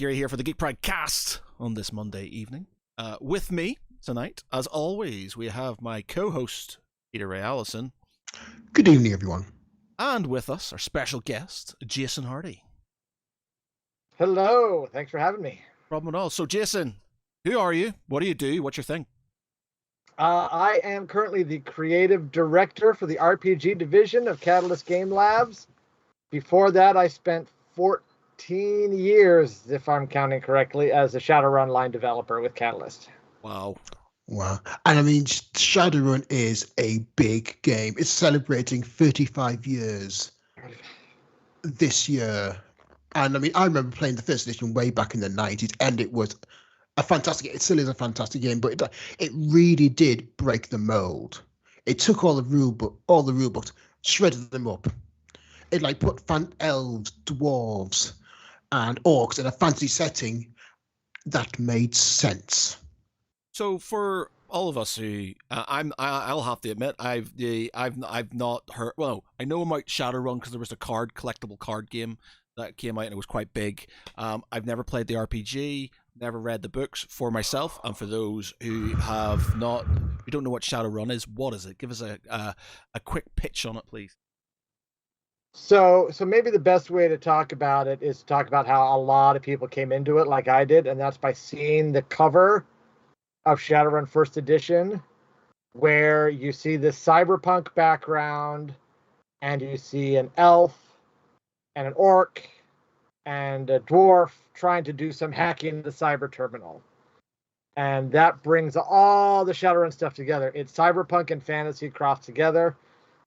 Gary here for the Geek Pride cast on this Monday evening. With me tonight, as always, we have my co-host, Peter Ray Allison. Good evening, everyone. And with us, our special guest, Jason Hardy. Hello, thanks for having me. Problem at all. So, Jason, who are you? What do you do? What's your thing? I am currently the creative director for the RPG division of Catalyst Game Labs. Before that, I spent 14 years, if I'm counting correctly, as a Shadowrun line developer with Catalyst. Wow. And I mean, Shadowrun is a big game. It's celebrating 35 years this year. And I mean, I remember playing the first edition way back in the 90s, and it was a fantastic, it still is a fantastic game, but it really did break the mold. It took all the rule books, shredded them up. It like put elves, dwarves, and orcs in a fantasy setting that made sense. So for all of us who I'll have to admit I've not heard. Well, I know about Shadowrun because there was a collectible card game that came out and it was quite big. I've never played the RPG, never read the books for myself, and for those who don't know what Shadowrun is, what is it? Give us a quick pitch on it, please. So maybe the best way to talk about it is to talk about how a lot of people came into it like I did, and that's by seeing the cover of Shadowrun First Edition, where you see this cyberpunk background, and you see an elf and an orc and a dwarf trying to do some hacking in the cyber terminal. And that brings all the Shadowrun stuff together. It's cyberpunk and fantasy crossed together.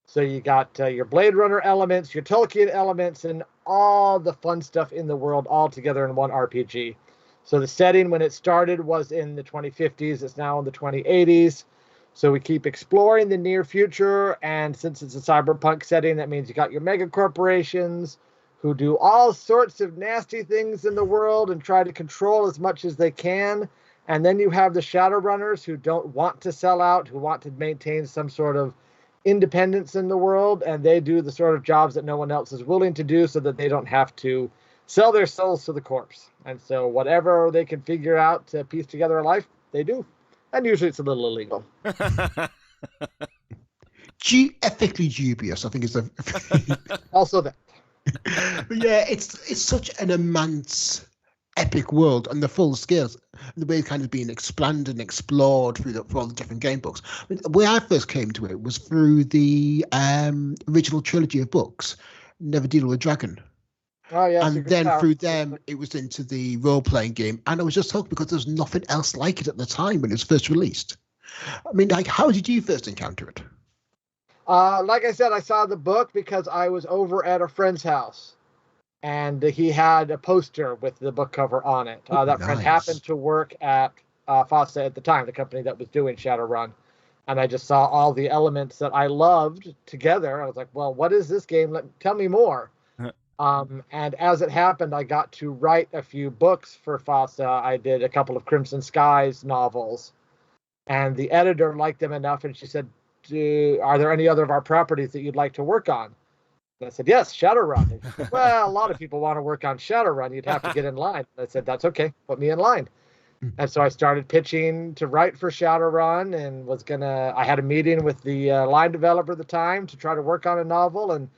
So you got your Blade Runner elements, your Tolkien elements, and all the fun stuff in the world all together in one RPG. So the setting when it started was in the 2050s. It's now in the 2080s. So we keep exploring the near future. And since it's a cyberpunk setting, that means you got your mega corporations who do all sorts of nasty things in the world and try to control as much as they can. And then you have the Shadowrunners who don't want to sell out, who want to maintain some sort of independence in the world, and they do the sort of jobs that no one else is willing to do so that they don't have to sell their souls to the corpse. And so whatever they can figure out to piece together a life, they do. And usually it's a little illegal. Ethically dubious, I think is the Also that. Yeah, it's such an immense epic world and the full scales, the way it's kind of being expanded and explored through all the different game books. I mean, the way I first came to it was through the original trilogy of books, Never Deal with a Dragon. Oh yeah, and then through them, it was into the role-playing game, and I was just hooked because there's nothing else like it at the time when it was first released. I mean, like, how did you first encounter it? Like I said, I saw the book because I was over at a friend's house. And he had a poster with the book cover on it. That friend happened to work at FOSSA at the time, the company that was doing Shadowrun. And I just saw all the elements that I loved together. I was like, well, what is this game? Tell me more. And as it happened, I got to write a few books for FOSSA. I did a couple of Crimson Skies novels. And the editor liked them enough, and she said, are there any other of our properties that you'd like to work on? And I said, yes, Shadowrun. Said, well, a lot of people want to work on Shadowrun. You'd have to get in line. And I said, that's okay. Put me in line. And so I started pitching to write for Shadowrun and I had a meeting with the line developer at the time to try to work on a novel. And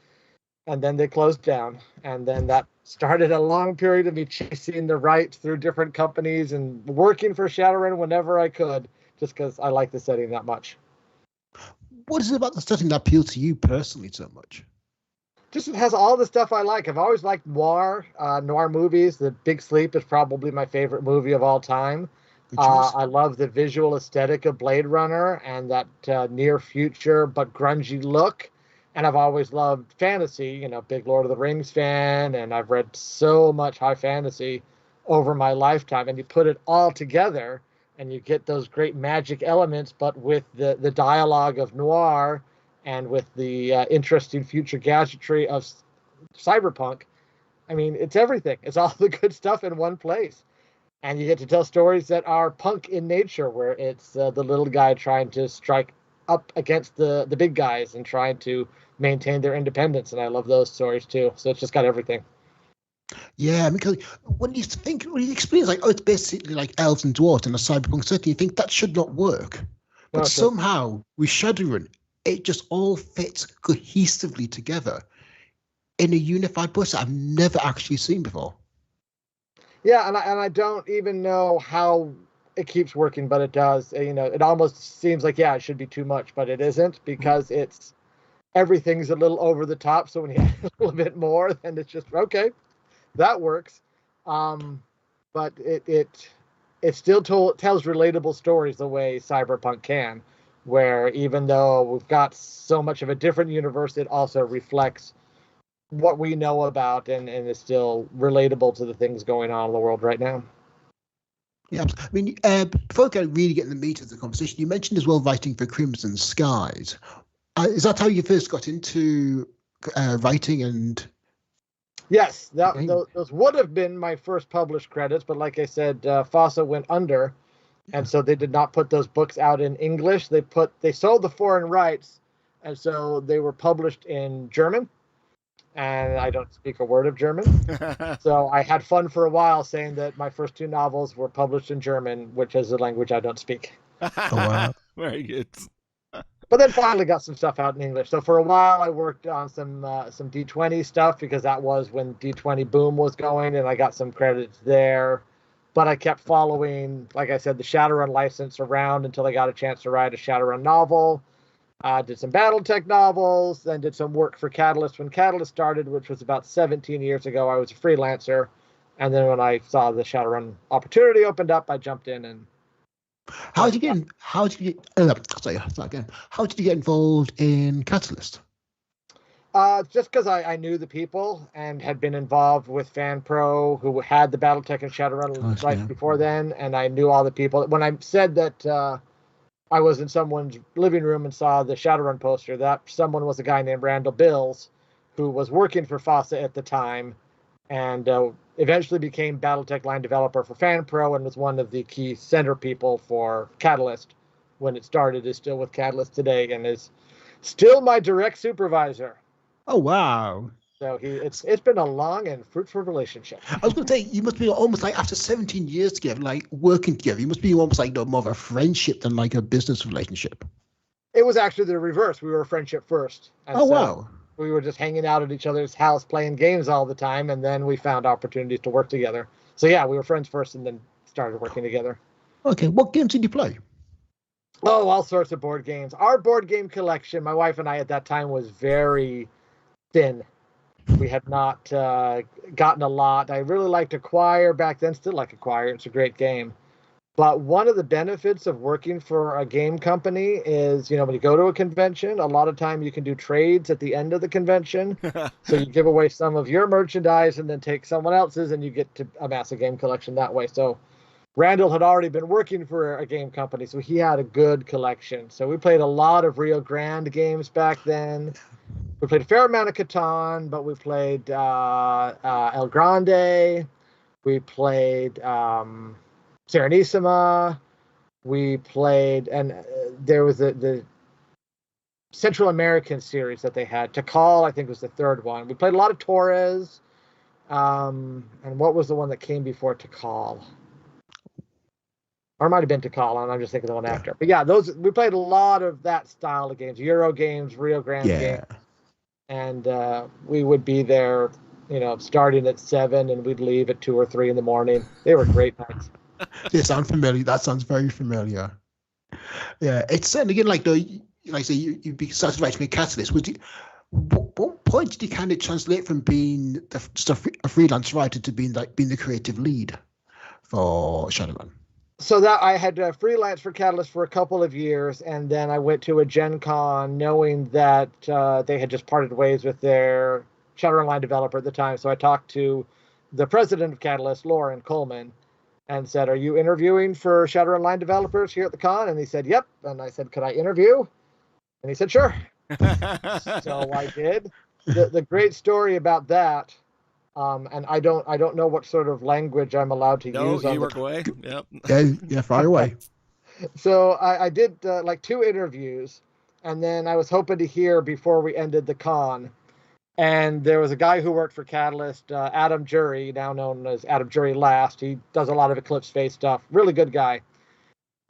then they closed down. And then that started a long period of me chasing the rights through different companies and working for Shadowrun whenever I could, just because I like the setting that much. What is it about the setting that appeals to you personally so much? Just it has all the stuff I like. I've always liked noir movies. The Big Sleep is probably my favorite movie of all time. I love the visual aesthetic of Blade Runner and that near future but grungy look. And I've always loved fantasy, big Lord of the Rings fan, and I've read so much high fantasy over my lifetime. And you put it all together and you get those great magic elements, but with the dialogue of noir and with the interesting future gadgetry of cyberpunk. I mean, it's everything. It's all the good stuff in one place. And you get to tell stories that are punk in nature, where it's the little guy trying to strike up against the big guys and trying to maintain their independence. And I love those stories too. So it's just got everything. Yeah, because when you explain like, oh, it's basically like elves and dwarves in a cyberpunk setting, you think that should not work. No, But it doesn't. somehow with Shadowrun, it just all fits cohesively together in a unified process I've never actually seen before. Yeah, and I don't even know how it keeps working, but it does. It almost seems like, yeah, it should be too much, but it isn't, because everything's a little over the top. So when you add a little bit more, then it's just okay, that works. But it still tells relatable stories the way Cyberpunk can, where even though we've got so much of a different universe, it also reflects what we know about, and is still relatable to the things going on in the world right now. Yeah, I mean, before I really get in the meat of the conversation, you mentioned as well writing for Crimson Skies. Is that how you first got into writing and Yes, game? those would have been my first published credits, but like I said, FOSSA went under, and so they did not put those books out in English. They sold the foreign rights, and so they were published in German, and I don't speak a word of German. So I had fun for a while saying that my first two novels were published in German, which is a language I don't speak. Oh, wow. Very good. But then finally got some stuff out in English. So for a while I worked on some D20 stuff, because that was when D20 boom was going, and I got some credits there. But I kept following, like I said, the Shadowrun license around until I got a chance to write a Shadowrun novel. Did some BattleTech novels, then did some work for Catalyst when Catalyst started, which was about 17 years ago. I was a freelancer, and then when I saw the Shadowrun opportunity opened up, I jumped in and. How did you get? Sorry, start again. How did you get involved in Catalyst? Just because I knew the people and had been involved with FanPro, who had the BattleTech and Shadowrun right before then, and I knew all the people. When I said that I was in someone's living room and saw the Shadowrun poster, that someone was a guy named Randall Bills, who was working for FOSSA at the time, and eventually became BattleTech line developer for FanPro, and was one of the key center people for Catalyst when it started, is still with Catalyst today, and is still my direct supervisor. Oh, wow. So it's been a long and fruitful relationship. I was going to say, you must be almost like after 17 years together, like working together, you must be almost like more of a friendship than like a business relationship. It was actually the reverse. We were a friendship first. And oh, wow. We were just hanging out at each other's house playing games all the time, and then we found opportunities to work together. So yeah, we were friends first and then started working together. Okay, what games did you play? Oh, all sorts of board games. Our board game collection, my wife and I at that time, was very thin. We had not gotten a lot. I really liked Acquire back then, still like Acquire. It's a great game. But one of the benefits of working for a game company is, when you go to a convention, a lot of time you can do trades at the end of the convention. So you give away some of your merchandise and then take someone else's, and you get to amass a game collection that way. So Randall had already been working for a game company, so he had a good collection. So we played a lot of Rio Grande games back then. We played a fair amount of Catan, but we played El Grande. We played Serenissima. We played, and there was the Central American series that they had. Tikal, I think, was the third one. We played a lot of Torres. And what was the one that came before Tikal? Or it might have been Tikal, and I'm just thinking the one after. But yeah, we played a lot of that style of games, Euro games, Rio Grande games. And we would be there, starting at 7, and we'd leave at 2 or 3 in the morning. They were great nights. They sound familiar. That sounds very familiar. Yeah, it's certainly again like I say, you'd be started writing a Catalyst. What point did you kind of translate from being just a freelance writer to being the creative lead for Shadowrun? So that I had freelance for Catalyst for a couple of years, and then I went to a Gen Con knowing that they had just parted ways with their Shadowrun line developer at the time. So I talked to the president of Catalyst, Lauren Coleman, and said, "Are you interviewing for Shadowrun line developers here at the con?" And he said, "Yep." And I said, "Could I interview?" And he said, "Sure." So I did. The great story about that, and I don't know what sort of language I'm allowed to use. No, you work away. Yep. Yeah, fire away. So I did like 2 interviews, and then I was hoping to hear before we ended the con. And there was a guy who worked for Catalyst, Adam Jury, now known as Adam Jury Last. He does a lot of Eclipse Phase stuff. Really good guy.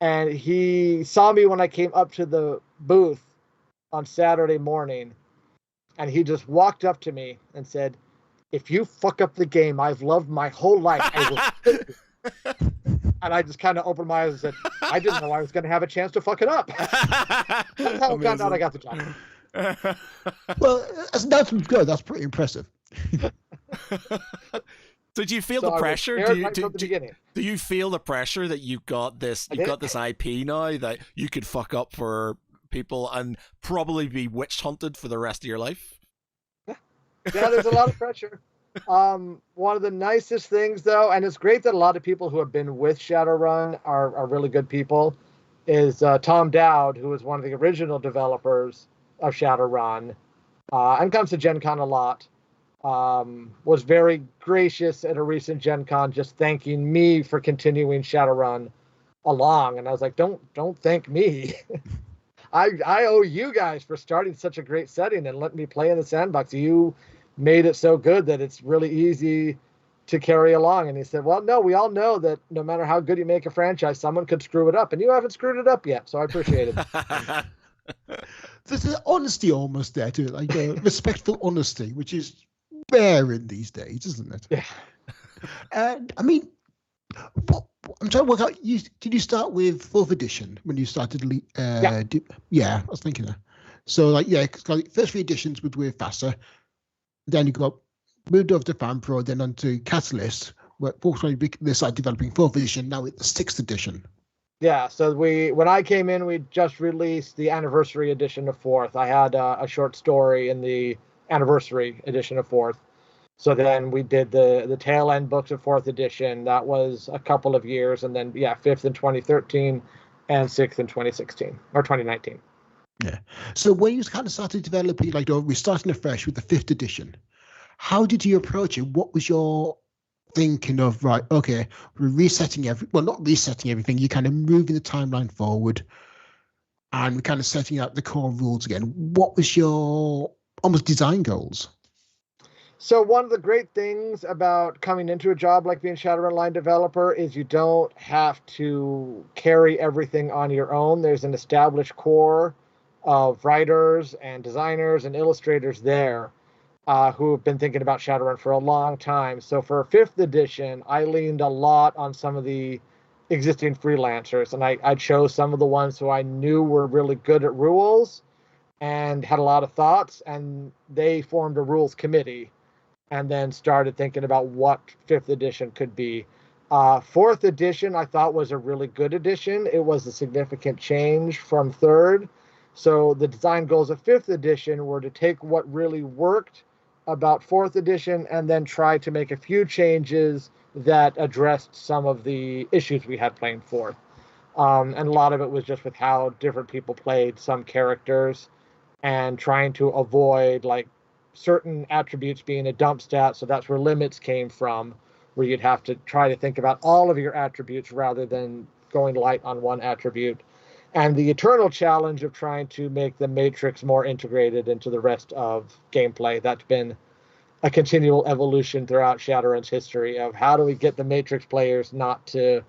And he saw me when I came up to the booth on Saturday morning. And he just walked up to me and said, "If you fuck up the game I've loved my whole life, I will kill you." And I just kind of opened my eyes and said, I didn't know I was going to have a chance to fuck it up. That's how I found out I got the job. Well, that's good. That's pretty impressive. So do you feel So the I was pressure? scared right from the beginning. Do you feel the pressure that you've got this IP now that you could fuck up for people and probably be witch hunted for the rest of your life? Yeah, there's a lot of pressure. One of the nicest things, though, and it's great that a lot of people who have been with Shadowrun are really good people, is Tom Dowd, who is one of the original developers of Shadowrun, and comes to Gen Con a lot, was very gracious at a recent Gen Con, just thanking me for continuing Shadowrun along. And I was like, don't thank me. I owe you guys for starting such a great setting and letting me play in the sandbox. You made it so good that it's really easy to carry along. And he said, well, no, we all know that no matter how good you make a franchise, someone could screw it up, and you haven't screwed it up yet. So I appreciate it. There's an honesty almost there to it, like a respectful honesty, which is rare in these days, isn't it? Yeah. And I mean, I'm trying to work out. Did you start with 4th edition when you started? Yeah, I was thinking that. So like, yeah, cause first 3 editions would with faster. Then you moved over to Fan Pro, then onto Catalyst, where they started developing 4th edition. Now it's the 6th edition. Yeah, so when I came in, we just released the anniversary edition of 4th. I had a short story in the anniversary edition of 4th. So then we did the tail end books of 4th edition. That was a couple of years, and then 5th in 2013, and 6th in 2016 or 2019. Yeah. So when you kind of started developing, like, we're starting afresh with the 5th edition, how did you approach it? What was your thinking of, right, okay, we're resetting not resetting everything, you're kind of moving the timeline forward and we're kind of setting out the core rules again. What was your almost design goals? So one of the great things about coming into a job like being Shadowrun line developer is you don't have to carry everything on your own. There's an established core of writers and designers and illustrators there who have been thinking about Shadowrun for a long time. So for 5th edition, I leaned a lot on some of the existing freelancers, and I chose some of the ones who I knew were really good at rules and had a lot of thoughts, and they formed a rules committee and then started thinking about what 5th edition could be. 4th edition I thought was a really good edition. It was a significant change from 3rd. So the design goals of 5th edition were to take what really worked about 4th edition and then try to make a few changes that addressed some of the issues we had playing 4th. And a lot of it was just with how different people played some characters and trying to avoid like certain attributes being a dump stat. So that's where limits came from, where you'd have to try to think about all of your attributes rather than going light on one attribute. And the eternal challenge of trying to make the Matrix more integrated into the rest of gameplay. That's been a continual evolution throughout Shadowrun's history of how do we get the Matrix players not to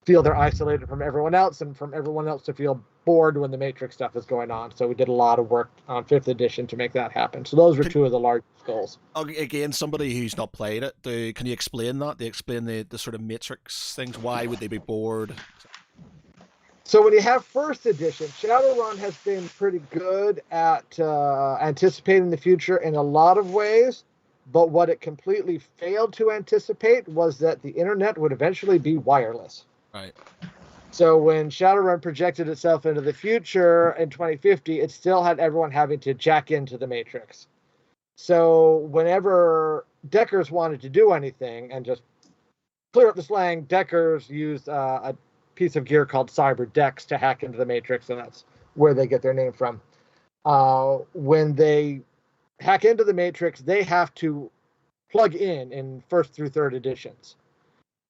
feel they're isolated from everyone else and from everyone else to feel bored when the Matrix stuff is going on. So we did a lot of work on 5th edition to make that happen. So those were 2 of the largest goals. Again, somebody who's not played it, can you explain that? They explain the sort of Matrix things. Why would they be bored? So when you have 1st edition, Shadowrun has been pretty good at anticipating the future in a lot of ways, but what it completely failed to anticipate was that the internet would eventually be wireless. Right. So when Shadowrun projected itself into the future in 2050, it still had everyone having to jack into the Matrix. So whenever Deckers wanted to do anything, and just clear up the slang, Deckers used a piece of gear called Cyber Dex to hack into the Matrix, and that's where they get their name from. When they hack into the Matrix, they have to plug in 1st through 3rd editions.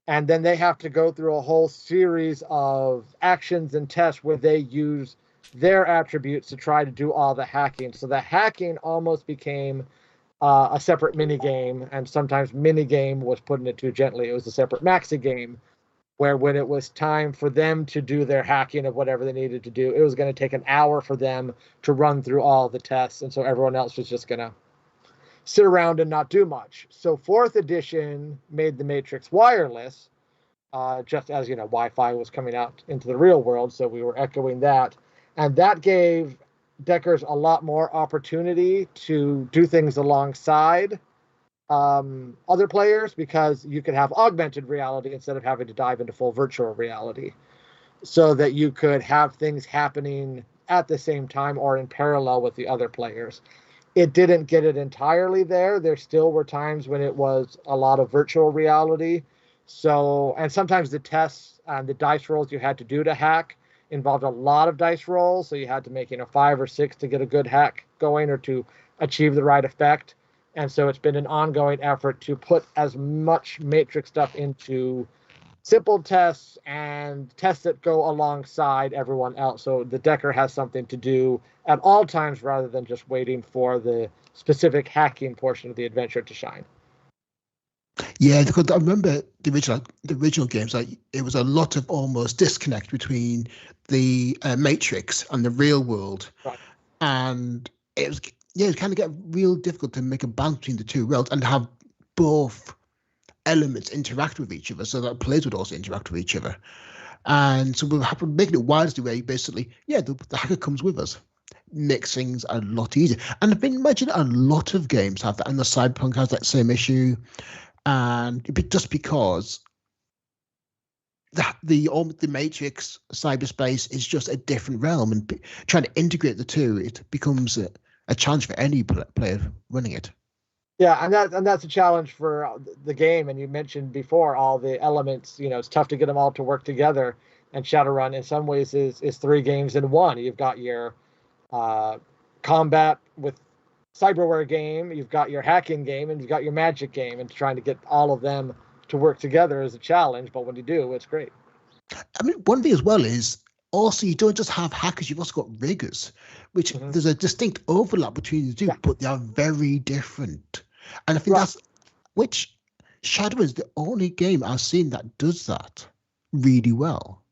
And then they have to go through a whole series of actions and tests where they use their attributes to try to do all the hacking. So the hacking almost became a separate mini game, and sometimes mini game was putting it too gently. It was a separate maxi game where when it was time for them to do their hacking of whatever they needed to do, it was going to take an hour for them to run through all the tests, and so everyone else was just going to sit around and not do much. So 4th edition made the Matrix wireless, just as Wi-Fi was coming out into the real world, so we were echoing that, and that gave Deckers a lot more opportunity to do things alongside other players, because you could have augmented reality instead of having to dive into full virtual reality, so that you could have things happening at the same time or in parallel with the other players. It didn't get it entirely there. There still were times when it was a lot of virtual reality. So, and sometimes the tests and the dice rolls you had to do to hack involved a lot of dice rolls. So you had to make, 5 or 6 to get a good hack going or to achieve the right effect. And so it's been an ongoing effort to put as much Matrix stuff into simple tests and tests that go alongside everyone else. So the Decker has something to do at all times rather than just waiting for the specific hacking portion of the adventure to shine. Yeah, because I remember the original games. Like, it was a lot of almost disconnect between the Matrix and the real world, Right. And it was kind of get real difficult to make a balance between the two worlds and have both elements interact with each other, so that players would also interact with each other. And so we're making it wisely where basically, the hacker comes with us. Makes things a lot easier. And I think imagine a lot of games have that, and the Cyberpunk has that same issue. And just because the Matrix cyberspace is just a different realm, and trying to integrate the two, it becomes a challenge for any player running it. Yeah, and that's a challenge for the game. And you mentioned before all the elements. It's tough to get them all to work together. And Shadowrun, in some ways, is 3 games in one. You've got your combat with cyberware game, you've got your hacking game, and you've got your magic game. And trying to get all of them to work together is a challenge. But when you do, it's great. I mean, one thing as well is also you don't just have hackers; you've also got riggers, which there's a distinct overlap between the two, but they are very different. And I think that's which Shadow is the only game I've seen that does that really well.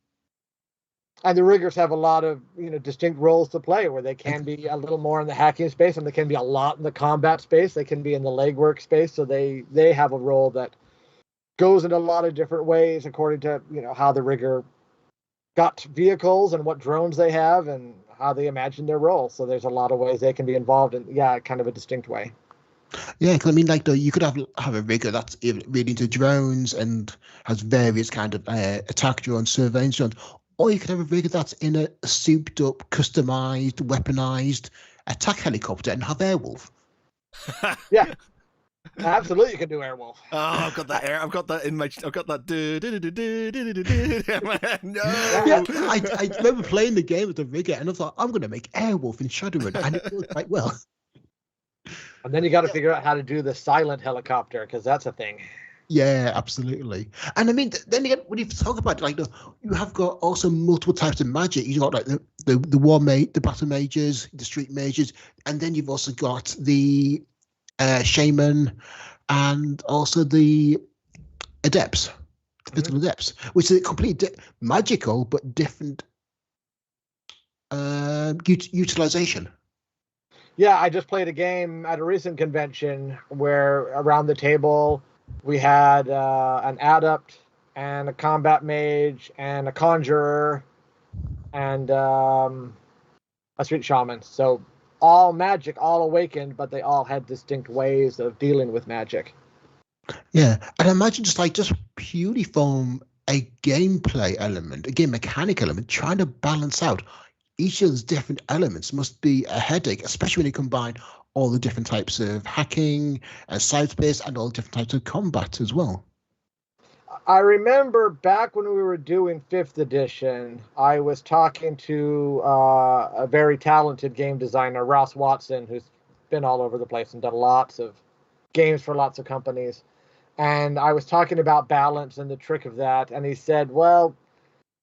And the riggers have a lot of distinct roles to play, where they can be a little more in the hacking space, and they can be a lot in the combat space. They can be in the legwork space, so they have a role that goes in a lot of different ways according to how the rigger got vehicles and what drones they have and how they imagine their role. So there's a lot of ways they can be involved in kind of a distinct way. Yeah, because I mean, like, you could have a rigger that's really into drones and has various kind of attack drones, surveillance drones, or you could have a rigger that's in a souped up, customized, weaponized attack helicopter and have Airwolf. Yeah. Absolutely, you can do Airwolf. Oh, I've got that I've got that in my. I've got that. No. Yeah, I remember playing the game with the rigger, and I thought, I'm going to make Airwolf in Shadowrun, and it worked quite well. And then you got to figure out how to do the silent helicopter, because that's a thing. Yeah, absolutely. And I mean, then again, when you talk about you have got also multiple types of magic. You've got like the war mage, the battle mages, the street mages, and then you've also got the shaman, and also the adepts, the physical adepts, which is completely magical but different utilization. Yeah, I just played a game at a recent convention where around the table we had an adept and a combat mage and a conjurer and a street shaman. So all magic, all awakened, but they all had distinct ways of dealing with magic. Yeah, and imagine just purely from a gameplay element, a game mechanic element, trying to balance out each of those different elements must be a headache, especially when you combine all the different types of hacking and cyberspace and all the different types of combat as well. I remember back when we were doing 5th edition, I was talking to a very talented game designer, Ross Watson, who's been all over the place and done lots of games for lots of companies. And I was talking about balance and the trick of that. And he said, well,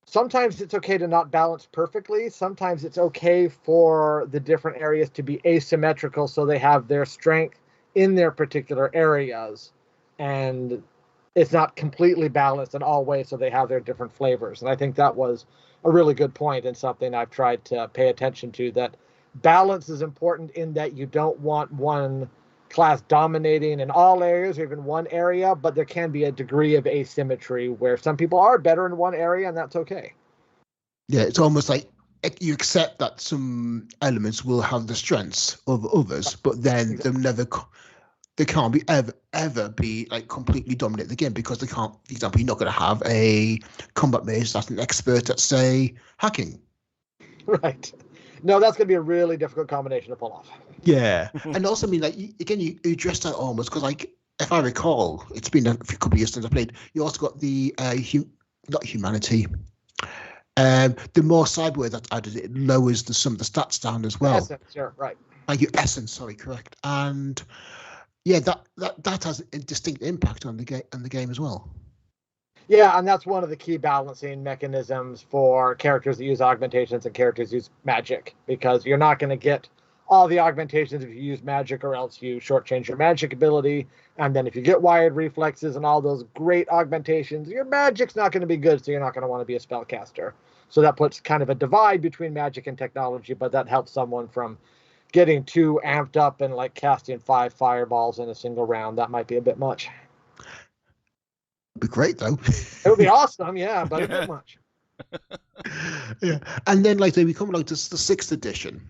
sometimes it's okay to not balance perfectly. Sometimes it's okay for the different areas to be asymmetrical, so they have their strength in their particular areas, and it's not completely balanced in all ways, so they have their different flavors. And I think that was a really good point and something I've tried to pay attention to, that balance is important in that you don't want one class dominating in all areas or even one area, but there can be a degree of asymmetry where some people are better in one area, and that's okay. Yeah, it's almost like you accept that some elements will have the strengths of others, but then they can't be ever be like completely dominate the game, because they can't. For example, you're not going to have a combat mage that's an expert at, say, hacking. Right. No, that's going to be a really difficult combination to pull off. Yeah, and also, I mean, like, you addressed that almost, because, like, if I recall, it's been a couple of years since I played. You also got the not humanity. The more cyberware that's added, it lowers some of the stats down as well. Essence, yeah, right. Your essence, sorry, correct. And yeah, that has a distinct impact on the game as well. Yeah, and that's one of the key balancing mechanisms for characters that use augmentations and characters use magic, because you're not going to get all the augmentations if you use magic, or else you shortchange your magic ability. And then if you get wired reflexes and all those great augmentations, your magic's not going to be good, so you're not going to want to be a spellcaster. So that puts kind of a divide between magic and technology, but that helps someone from getting too amped up and like casting 5 fireballs in a single round. That might be a bit much. It'd be great though. It would be awesome, yeah, but a bit much. Yeah, and then, like, they become like this, the 6th edition.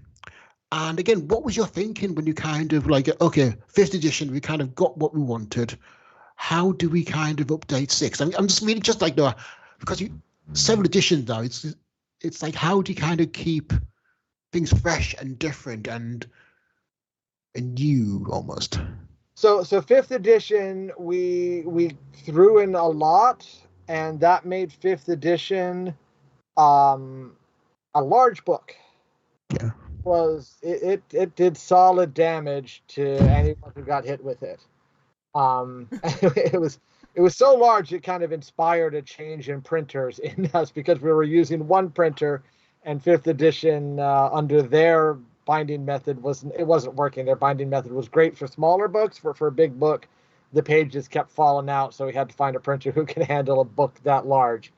And again, what was your thinking when you kind of like, okay, 5th edition, we kind of got what we wanted. How do we kind of update 6th? I mean, I'm just really just like, no, because 7 editions now, it's like, how do you kind of keep things fresh and different and new almost? So 5th edition, we threw in a lot, and that made 5th edition a large book. Yeah. It did solid damage to anyone who got hit with it. It was so large it kind of inspired a change in printers in us, because we were using one printer, and 5th edition under their binding method wasn't working. Their binding method was great for smaller books. For a big book, the pages kept falling out, so we had to find a printer who can handle a book that large.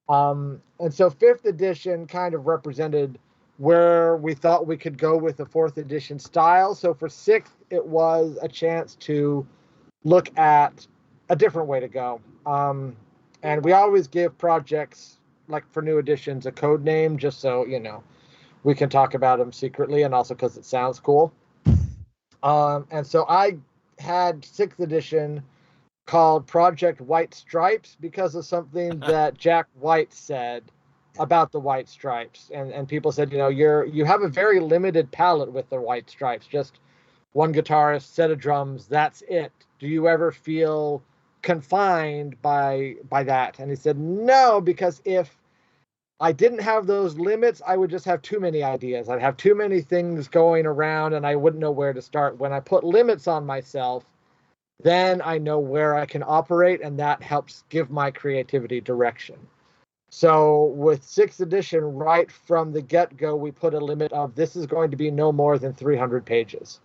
And so 5th edition kind of represented where we thought we could go with the 4th edition style. So for 6th, it was a chance to look at a different way to go. And we always give projects, like for new editions, a code name, just so, we can talk about them secretly, and also because it sounds cool. And so I had 6th edition called Project White Stripes because of something that Jack White said about the White Stripes. And people said, you have a very limited palette with the White Stripes, just one guitarist, set of drums, that's it. Do you ever feel confined by that? And he said, no, because if I didn't have those limits, I would just have too many ideas. I'd have too many things going around, and I wouldn't know where to start. When I put limits on myself, then I know where I can operate, and that helps give my creativity direction. So with 6th edition, right from the get-go, we put a limit of this is going to be no more than 300 pages.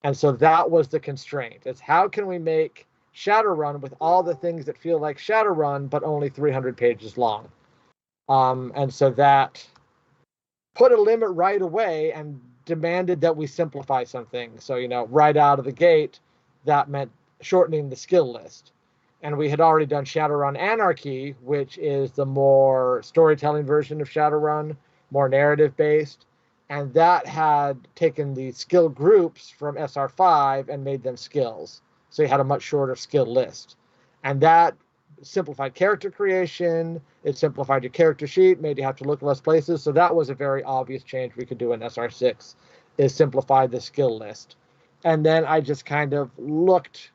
And so that was the constraint. It's how can we make Shadowrun with all the things that feel like Shadowrun, but only 300 pages long. And so that put a limit right away and demanded that we simplify something. So, right out of the gate, that meant shortening the skill list. And we had already done Shadowrun Anarchy, which is the more storytelling version of Shadowrun, more narrative-based. And that had taken the skill groups from SR5 and made them skills. So you had a much shorter skill list. And that simplified character creation, it simplified your character sheet, made you have to look less places. So that was a very obvious change we could do in SR6, is simplify the skill list. And then I just kind of looked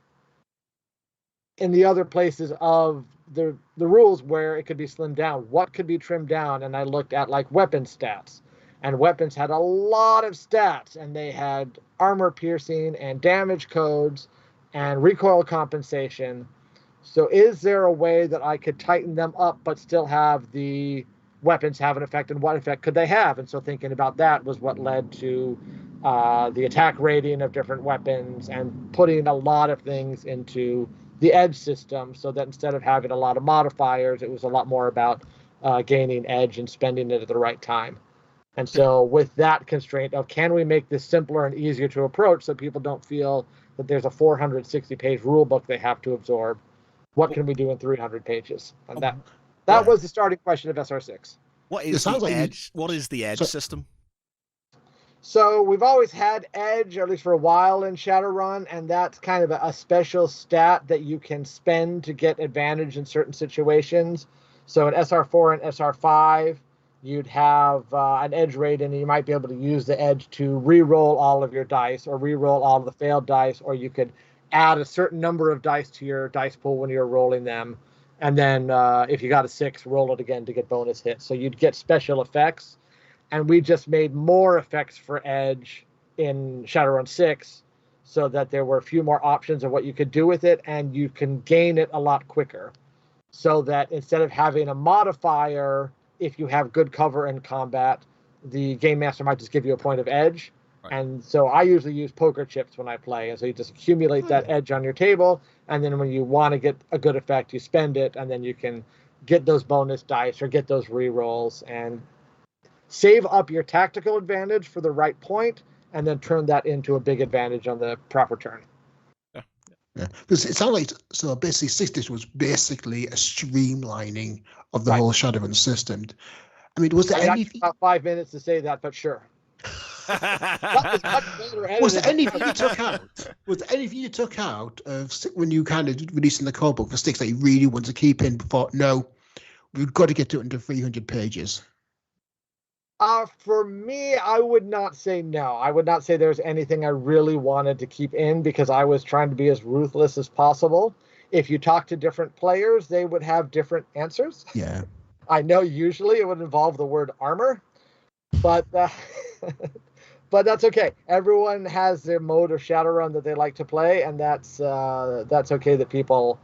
in the other places of the rules where it could be slimmed down, what could be trimmed down. And I looked at like weapon stats, and weapons had a lot of stats, and they had armor piercing and damage codes and recoil compensation. So is there a way that I could tighten them up but still have the weapons have an effect, and what effect could they have? And so thinking about that was what led to the attack rating of different weapons, and putting a lot of things into the edge system, so that instead of having a lot of modifiers, it was a lot more about gaining edge and spending it at the right time. And so with that constraint of, can we make this simpler and easier to approach so people don't feel that there's a 460-page rule book they have to absorb, what can we do in 300 pages? And that was the starting question of SR6. What is the edge? What is the edge system? So we've always had edge, or at least for a while, in Shadowrun, and that's kind of a special stat that you can spend to get advantage in certain situations. So in SR4 and SR5, you'd have an edge rating, and you might be able to use the edge to re-roll all of your dice, or re-roll all of the failed dice, or you could add a certain number of dice to your dice pool when you're rolling them. And then if you got a 6, roll it again to get bonus hits. So you'd get special effects. And we just made more effects for edge in Shadowrun 6 so that there were a few more options of what you could do with it, and you can gain it a lot quicker. So that instead of having a modifier, if you have good cover in combat, the game master might just give you a point of edge. Right. And so I usually use poker chips when I play. And so you just accumulate that edge on your table. And then when you want to get a good effect, you spend it. And then you can get those bonus dice or get those rerolls and save up your tactical advantage for the right point, and then turn that into a big advantage on the proper turn. Yeah, because it sounds like, so basically 6th edition was basically a streamlining of the whole Shadowrun system. I mean, was there anything? About 5 minutes to say that, but sure. Was there anything you took out? Was there anything you took out of when you kind of releasing the core book for 6 that you really wanted to keep in? Before, no, we've got to get to it under 300 pages. For me, I would not say no. I would not say there's anything I really wanted to keep in, because I was trying to be as ruthless as possible. If you talk to different players, they would have different answers. Yeah. I know usually it would involve the word armor, but but that's okay. Everyone has their mode of Shadowrun that they like to play, and that's okay that people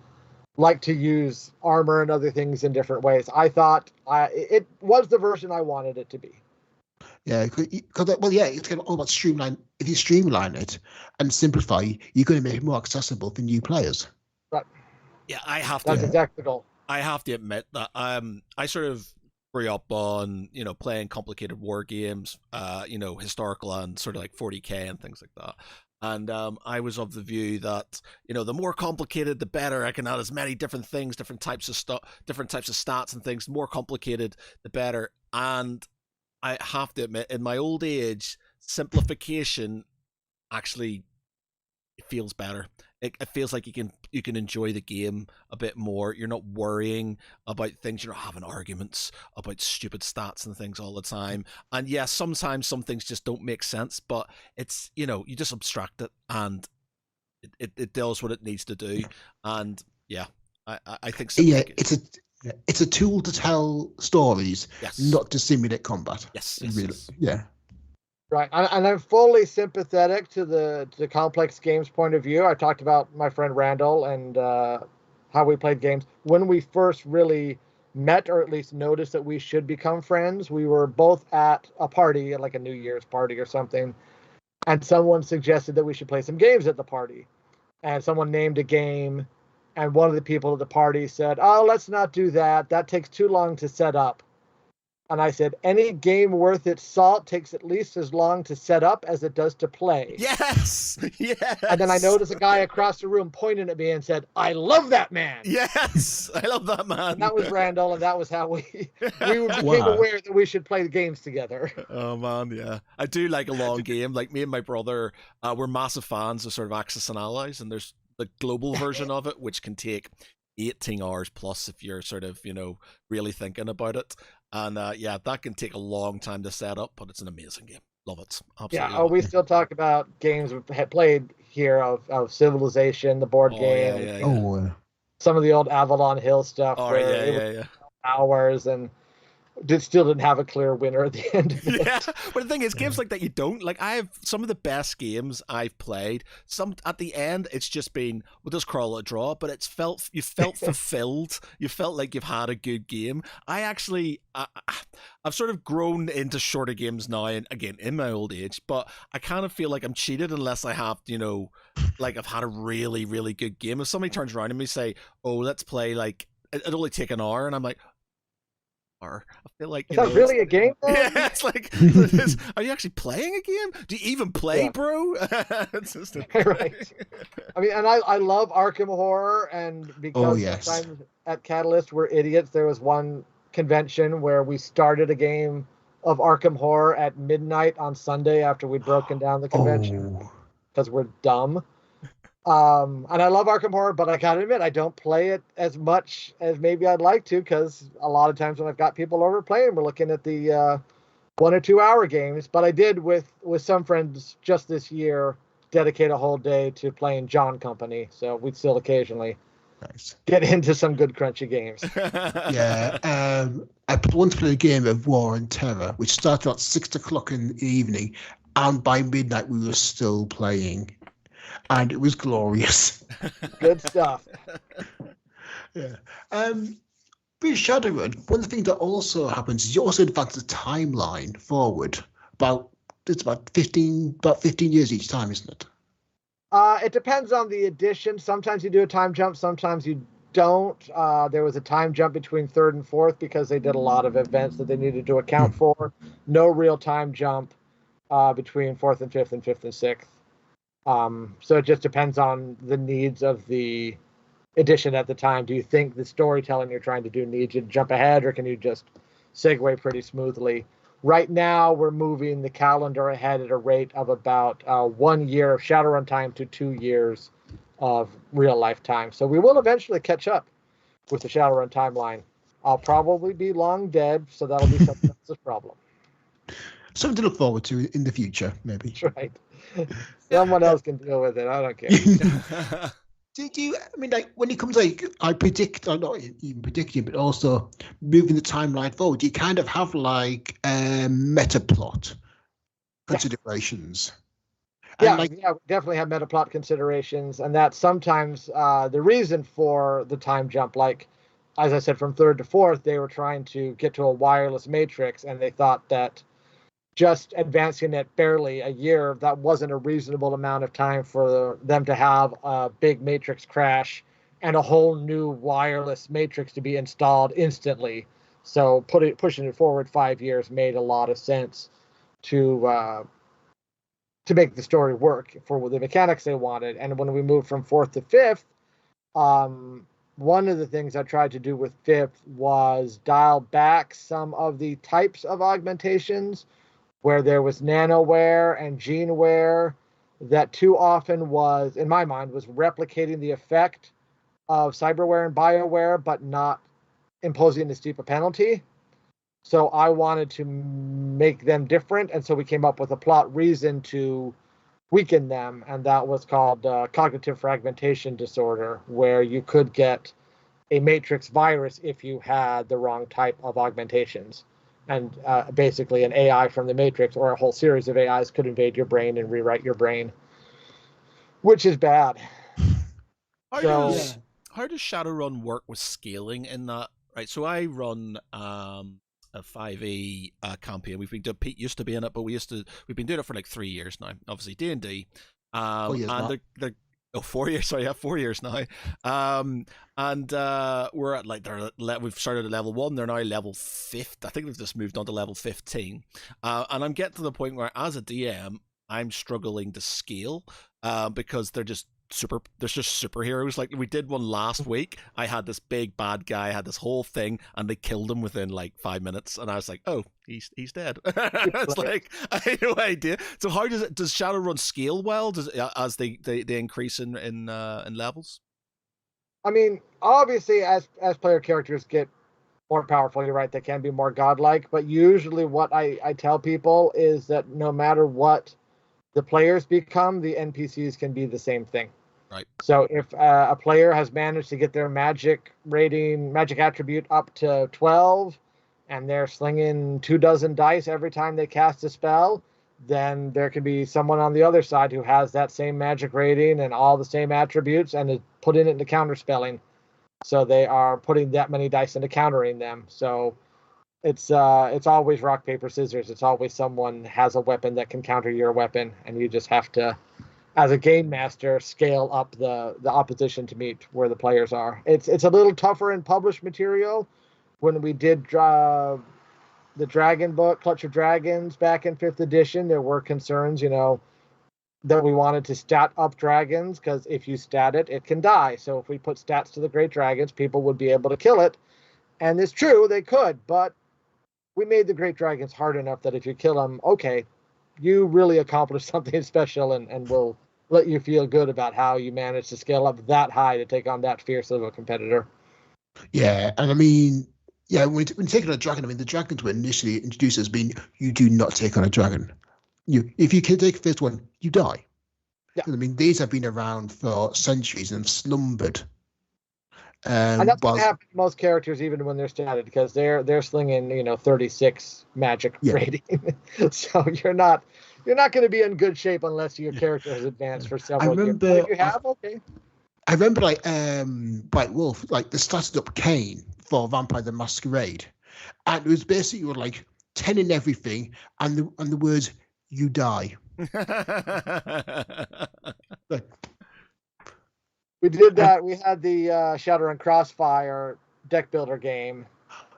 like to use armor and other things in different ways. I thought it was the version I wanted it to be. Yeah, because well, yeah, it's all about streamline. If you streamline it and simplify, you're going to make it more accessible for new players. Right. Yeah, that's exactly the goal. I have to admit that I sort of grew up on playing complicated war games, historical and sort of like 40k and things like that. And I was of the view that the more complicated, the better. I can add as many different things, different types of stats and things. The more complicated, the better. And I have to admit, in my old age, simplification actually feels better. It feels like you can enjoy the game a bit more. You're not worrying about things. You're not having arguments about stupid stats and things all the time. And yes, sometimes some things just don't make sense, but it's you just abstract it and it does what it needs to do. And yeah, I think it's a tool to tell stories, yes, not to simulate combat. Yes, really, yes. Yeah. Right, and I'm fully sympathetic to the complex games point of view. I talked about my friend Randall and how we played games. When we first really met, or at least noticed that we should become friends, we were both at a party, like a New Year's party or something, and someone suggested that we should play some games at the party. And someone named a game, and one of the people at the party said, "Oh, let's not do that. That takes too long to set up." And I said, any game worth its salt takes at least as long to set up as it does to play. Yes! Yes! And then I noticed a guy across the room pointing at me and said, "I love that man!" Yes! I love that man! And that was Randall, and that was how we became aware that we should play the games together. Oh, man, yeah. I do like a long game. Like, me and my brother, we're massive fans of sort of Axis and Allies, and there's the global version of it, which can take 18 hours plus if you're sort of, really thinking about it. And yeah, that can take a long time to set up, but it's an amazing game. Love it. Absolutely. Yeah, we still talk about games we've had played here of Civilization, the board game. Yeah. Some of the old Avalon Hill stuff. Oh, where yeah. Hours, and still didn't have a clear winner at the end of it. Yeah, but the thing is, games like that you don't like. I have some of the best games I've played. Some at the end, it's just been we'll just crawl a draw, but you felt fulfilled. You felt like you've had a good game. I've sort of grown into shorter games now, and again in my old age, but I kind of feel like I'm cheated unless I have like I've had a really really good game. If somebody turns around and me say, "Oh, let's play," like it'll only take an hour, and I'm like. I feel like is that really a game? Yeah, it's like, are you actually playing a game? Do you even play, bro? It's just right. I mean, and I love Arkham Horror, and because sometimes at Catalyst we're idiots. There was one convention where we started a game of Arkham Horror at midnight on Sunday after we'd broken down the convention because we're dumb. And I love Arkham Horror, but I gotta admit, I don't play it as much as maybe I'd like to, because a lot of times when I've got people over playing, we're looking at the 1 or 2 hour games. But I did with some friends just this year dedicate a whole day to playing John Company, so we'd still occasionally get into some good crunchy games. Yeah, I once played a game of War and Terror, which started at 6 o'clock in the evening, and by midnight we were still playing. And it was glorious. Good stuff. Yeah. With Shadowrun, one of the things that also happens is you also advance the timeline forward. It's about 15 years each time, isn't it? It depends on the edition. Sometimes you do a time jump, sometimes you don't. There was a time jump between 3rd and 4th because they did a lot of events that they needed to account for. No real time jump between 4th and 5th and 5th and 6th. So it just depends on the needs of the edition at the time. Do you think the storytelling you're trying to do needs you to jump ahead, or can you just segue pretty smoothly? Right now, we're moving the calendar ahead at a rate of about 1 year of Shadowrun time to 2 years of real life time. So we will eventually catch up with the Shadowrun timeline. I'll probably be long dead, so that'll be something else's problem. Something to look forward to in the future, maybe. That's right. Someone else can deal with it. I don't care. I mean, like, when it comes I predict, or not even predicting, but also moving the timeline forward, you kind of have like meta plot considerations. Yeah, we definitely have meta plot considerations, and that sometimes the reason for the time jump, like, as I said, from 3rd to 4th, they were trying to get to a wireless matrix, and they thought that just advancing it barely a year, that wasn't a reasonable amount of time for them to have a big matrix crash and a whole new wireless matrix to be installed instantly. So pushing it forward 5 years made a lot of sense to make the story work for the mechanics they wanted. And when we moved from 4th to 5th, one of the things I tried to do with 5th was dial back some of the types of augmentations where there was nanoware and geneware that too often was, in my mind, was replicating the effect of cyberware and bioware, but not imposing as steep a penalty. So I wanted to make them different, and so we came up with a plot reason to weaken them, and that was called cognitive fragmentation disorder, where you could get a matrix virus if you had the wrong type of augmentations. And basically an AI from the Matrix or a whole series of AIs could invade your brain and rewrite your brain, which is bad. How does Shadowrun work with scaling in that? Right, so I run a 5e campaign. Pete used to be in it, but we've been doing it for like 3 years now. Obviously D&D. And they're 4 years. Sorry, 4 years now. And we're at we've started at level 1. They're now level 5th. I think they've just moved on to level 15. And I'm getting to the point where, as a DM, I'm struggling to scale because they're just superheroes. Like, we did one last week. I had this big bad guy, I had this whole thing, and they killed him within like 5 minutes, and I was like, oh, he's dead. It's like, I had no idea. So how does Shadowrun scale well as they increase in levels? I mean, obviously as player characters get more powerful, you're right, they can be more godlike, but usually what I tell people is that no matter what the players become, the NPCs can be the same thing. Right. So if a player has managed to get their magic attribute up to 12, and they're slinging 24 dice every time they cast a spell, then there could be someone on the other side who has that same magic rating and all the same attributes and is putting it into counterspelling. So they are putting that many dice into countering them. So it's always rock, paper, scissors. It's always someone has a weapon that can counter your weapon, and you just have to, as a game master, scale up the opposition to meet where the players are. It's a little tougher in published material. When we did the Dragon book, Clutch of Dragons, back in 5th edition, there were concerns, that we wanted to stat up dragons, because if you stat it, it can die. So if we put stats to the great dragons, people would be able to kill it. And it's true, they could, but we made the great dragons hard enough that if you kill them, okay, you really accomplished something special, and we'll let you feel good about how you managed to scale up that high to take on that fierce of a competitor. Yeah, and I mean, yeah, when taking on a dragon, I mean, the dragons were initially introduced as being, you do not take on a dragon. If you can take the first one, you die. Yeah. I mean, these have been around for centuries and slumbered. And that's what happens to most characters, even when they're statted, because they're slinging 36 magic rating. So you're not going to be in good shape unless your character has advanced for several years. But if you have, okay. I remember White Wolf, they started up Kane for Vampire the Masquerade, and it was basically like 10 in everything, and the words "you die." We did that. We had the Shadowrun Crossfire deck builder game.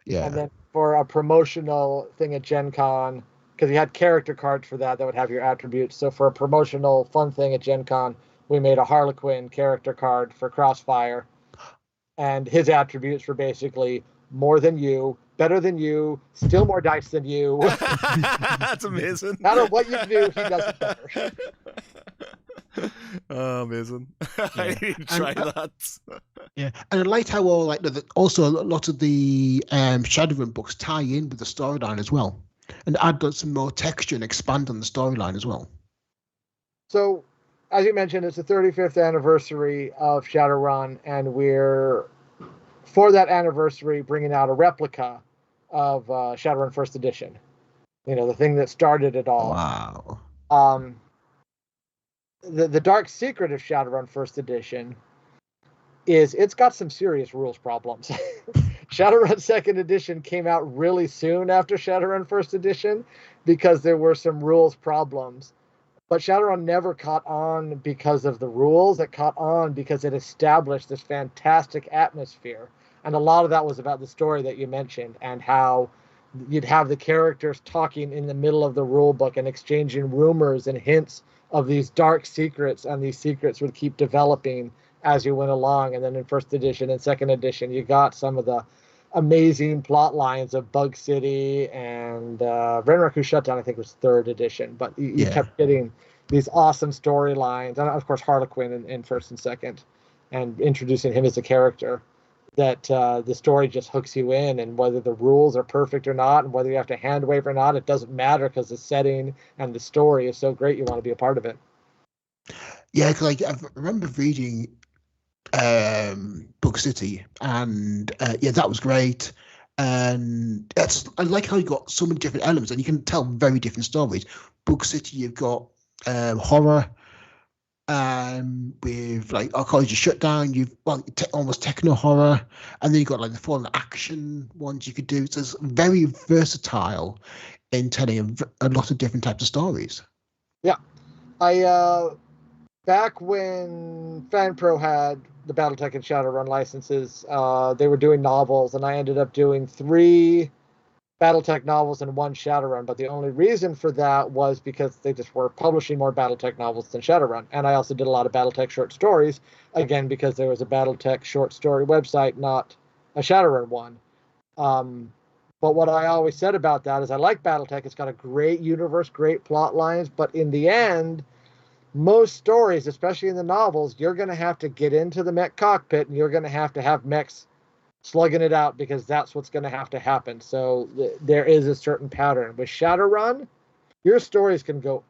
Yeah. And then for a promotional thing at Gen Con, because you had character cards for that would have your attributes. So for a promotional fun thing at Gen Con, we made a Harlequin character card for Crossfire. And his attributes were basically more than you, better than you, still more dice than you. That's amazing. No matter what you do, he does it better. Oh, amazing. I need to try that. Yeah, and I liked how also a lot of the Shadowrun books tie in with the storyline as well, and add some more texture and expand on the storyline as well. So, as you mentioned, it's the 35th anniversary of Shadowrun, and we're, for that anniversary, bringing out a replica of Shadowrun First Edition. The thing that started it all. Wow. The dark secret of Shadowrun First Edition is it's got some serious rules problems. Shadowrun Second Edition came out really soon after Shadowrun First Edition because there were some rules problems. But Shadowrun never caught on because of the rules. It caught on because it established this fantastic atmosphere. And a lot of that was about the story that you mentioned and how you'd have the characters talking in the middle of the rule book and exchanging rumors and hints of these dark secrets, and these secrets would keep developing as you went along. And then in First Edition and Second Edition, you got some of the amazing plot lines of Bug City and Renraku Shutdown, I think was Third Edition. But you kept getting these awesome storylines, and of course Harlequin in First and Second, and introducing him as a character that the story just hooks you in, and whether the rules are perfect or not, and whether you have to hand wave or not, it doesn't matter because the setting and the story is so great you want to be a part of it. Yeah, because I remember reading Bug City, and that was great. And I like how you got so many different elements, and you can tell very different stories. Bug City, you've got horror. With Archaeology Shutdown, you've almost techno horror, and then you've got the full action ones you could do. So it's very versatile in telling a lot of different types of stories. Yeah, I back when FanPro had the BattleTech and Shadowrun licenses, they were doing novels, and I ended up doing 3 BattleTech novels and 1 Shadowrun, but the only reason for that was because they just were publishing more BattleTech novels than Shadowrun. And I also did a lot of BattleTech short stories, again, because there was a BattleTech short story website, not a Shadowrun one. But what I always said about that is I like BattleTech. It's got a great universe, great plot lines, but in the end, most stories, especially in the novels, you're going to have to get into the mech cockpit, and you're going to have mechs slugging it out, because that's what's going to have to happen. So there is a certain pattern. With Shadowrun, your stories can go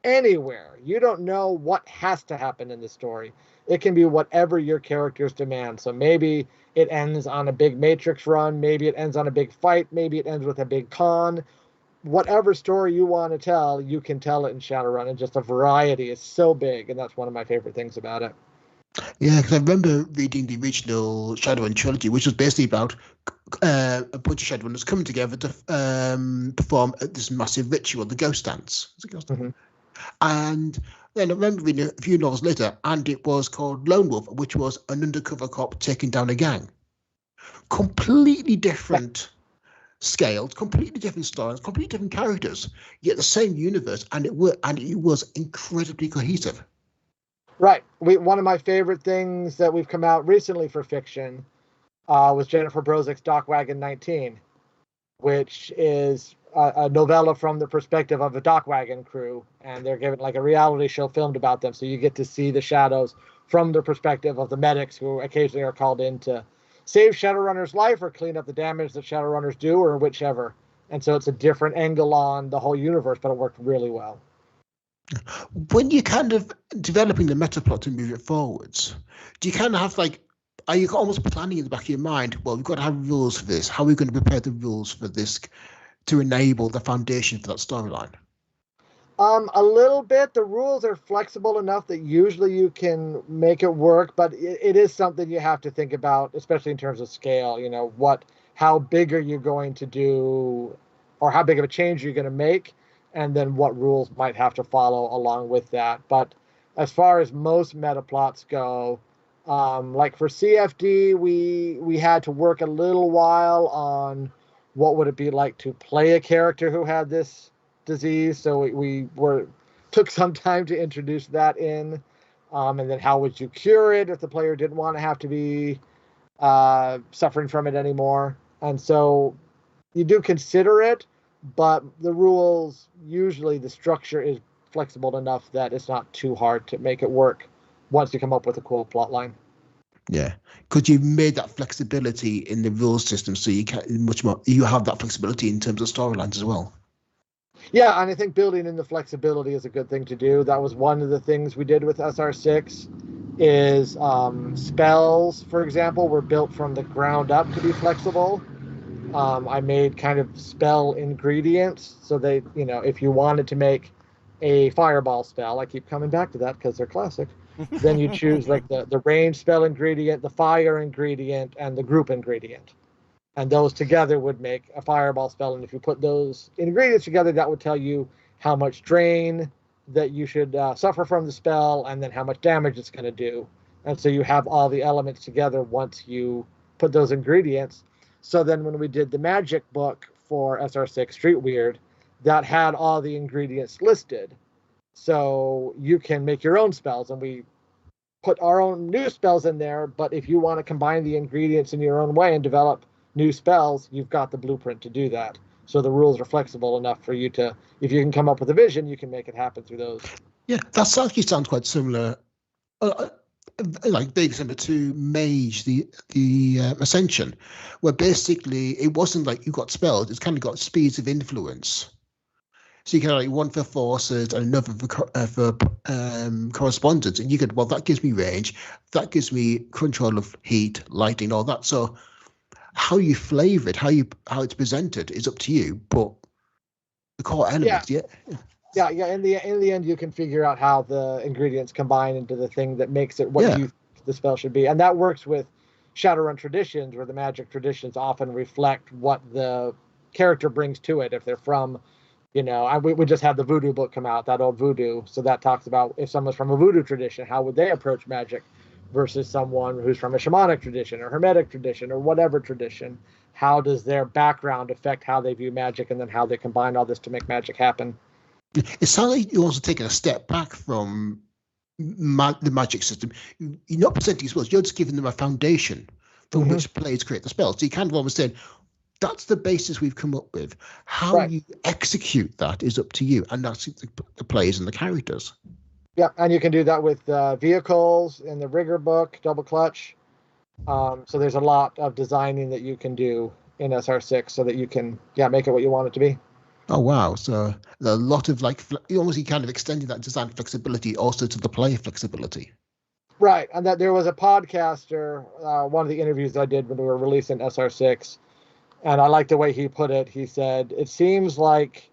anywhere. You don't know what has to happen in the story. It can be whatever your characters demand. So maybe it ends on a big Matrix run, maybe it ends on a big fight, maybe it ends with a big con. Whatever story you want to tell, you can tell it in Shadowrun, and just a variety is so big, and that's one of my favorite things about it. Yeah, because I remember reading the original Shadowrun trilogy, which was basically about a bunch of Shadowrunners coming together to perform this massive ritual, the Ghost Dance. Is it Ghost Dance? And then I remember reading a few novels later, and it was called Lone Wolf, which was an undercover cop taking down a gang. Completely different scales, completely different styles, completely different characters, yet the same universe, and it was incredibly cohesive. Right. One of my favorite things that we've come out recently for fiction was Jennifer Brozik's Dock Wagon 19, which is a novella from the perspective of a dock wagon crew, and they're given like a reality show filmed about them. So you get to see the shadows from the perspective of the medics who occasionally are called in to save Shadowrunner's life or clean up the damage that Shadowrunners do, or whichever. And so it's a different angle on the whole universe, but it worked really well. When you're kind of developing the meta plot and move it forwards, do you kind of have like, are you almost planning in the back of your mind, well, we've got to have rules for this. How are we going to prepare the rules for this to enable the foundation for that storyline? A little bit. The rules are flexible enough that usually you can make it work, but it is something you have to think about, especially in terms of scale. You know, how big are you going to do, or how big of a change are you going to make, and then what rules might have to follow along with that. But as far as most meta plots go, like for CFD, we had to work a little while on what would it be like to play a character who had this disease. So we took some time to introduce that in, and then how would you cure it if the player didn't want to have to be suffering from it anymore. And so you do consider it, but the rules, usually the structure is flexible enough that it's not too hard to make it work once you come up with a cool plot line. Yeah, because you've made that flexibility in the rules system, so you can you have that flexibility in terms of storylines as well. Yeah, and I think building in the flexibility is a good thing to do. That was one of the things we did with SR6 is spells, for example, were built from the ground up to be flexible. I made kind of spell ingredients so they, if you wanted to make a fireball spell, I keep coming back to that because they're classic, then you choose like the range spell ingredient, the fire ingredient, and the group ingredient. And those together would make a fireball spell. And if you put those ingredients together, that would tell you how much drain that you should suffer from the spell, and then how much damage it's going to do. And so you have all the elements together once you put those ingredients. So then when we did the magic book for SR6 Street Weird, that had all the ingredients listed. So you can make your own spells, and we put our own new spells in there. But if you want to combine the ingredients in your own way and develop new spells, you've got the blueprint to do that. So the rules are flexible enough for you to, if you can come up with a vision, you can make it happen through those. Yeah, that actually sounds quite similar, like very similar to Mage, the Ascension, where basically it wasn't like you got spells; it's kind of got speeds of influence. So you can have like one for forces and another for correspondence, and you could, well, that gives me range, that gives me control of heat, lighting, all that. So how you flavor it, how it's presented is up to you, but the core elements, yeah. In the end, you can figure out how the ingredients combine into the thing that makes it what you the spell should be, and that works with Shadowrun traditions, where the magic traditions often reflect what the character brings to it. If they're from, we just had the voodoo book come out, that old voodoo, so that talks about if someone's from a voodoo tradition, how would they approach magic versus someone who's from a shamanic tradition or hermetic tradition or whatever tradition. How does their background affect how they view magic, and then how they combine all this to make magic happen? It sounds like you're also taking a step back from the magic system. You're not presenting spells, you're just giving them a foundation from which players create the spells. So you kind of almost said, that's the basis we've come up with. How you execute that is up to you, and that's the players and the characters. Yeah, and you can do that with vehicles in the rigor book, double clutch. So there's a lot of designing that you can do in SR6 so that you can make it what you want it to be. Oh wow! So there's a lot of like you almost kind of extending that design flexibility also to the player flexibility. Right, and that there was a podcaster, one of the interviews I did when we were releasing SR6, and I like the way he put it. He said, "It seems like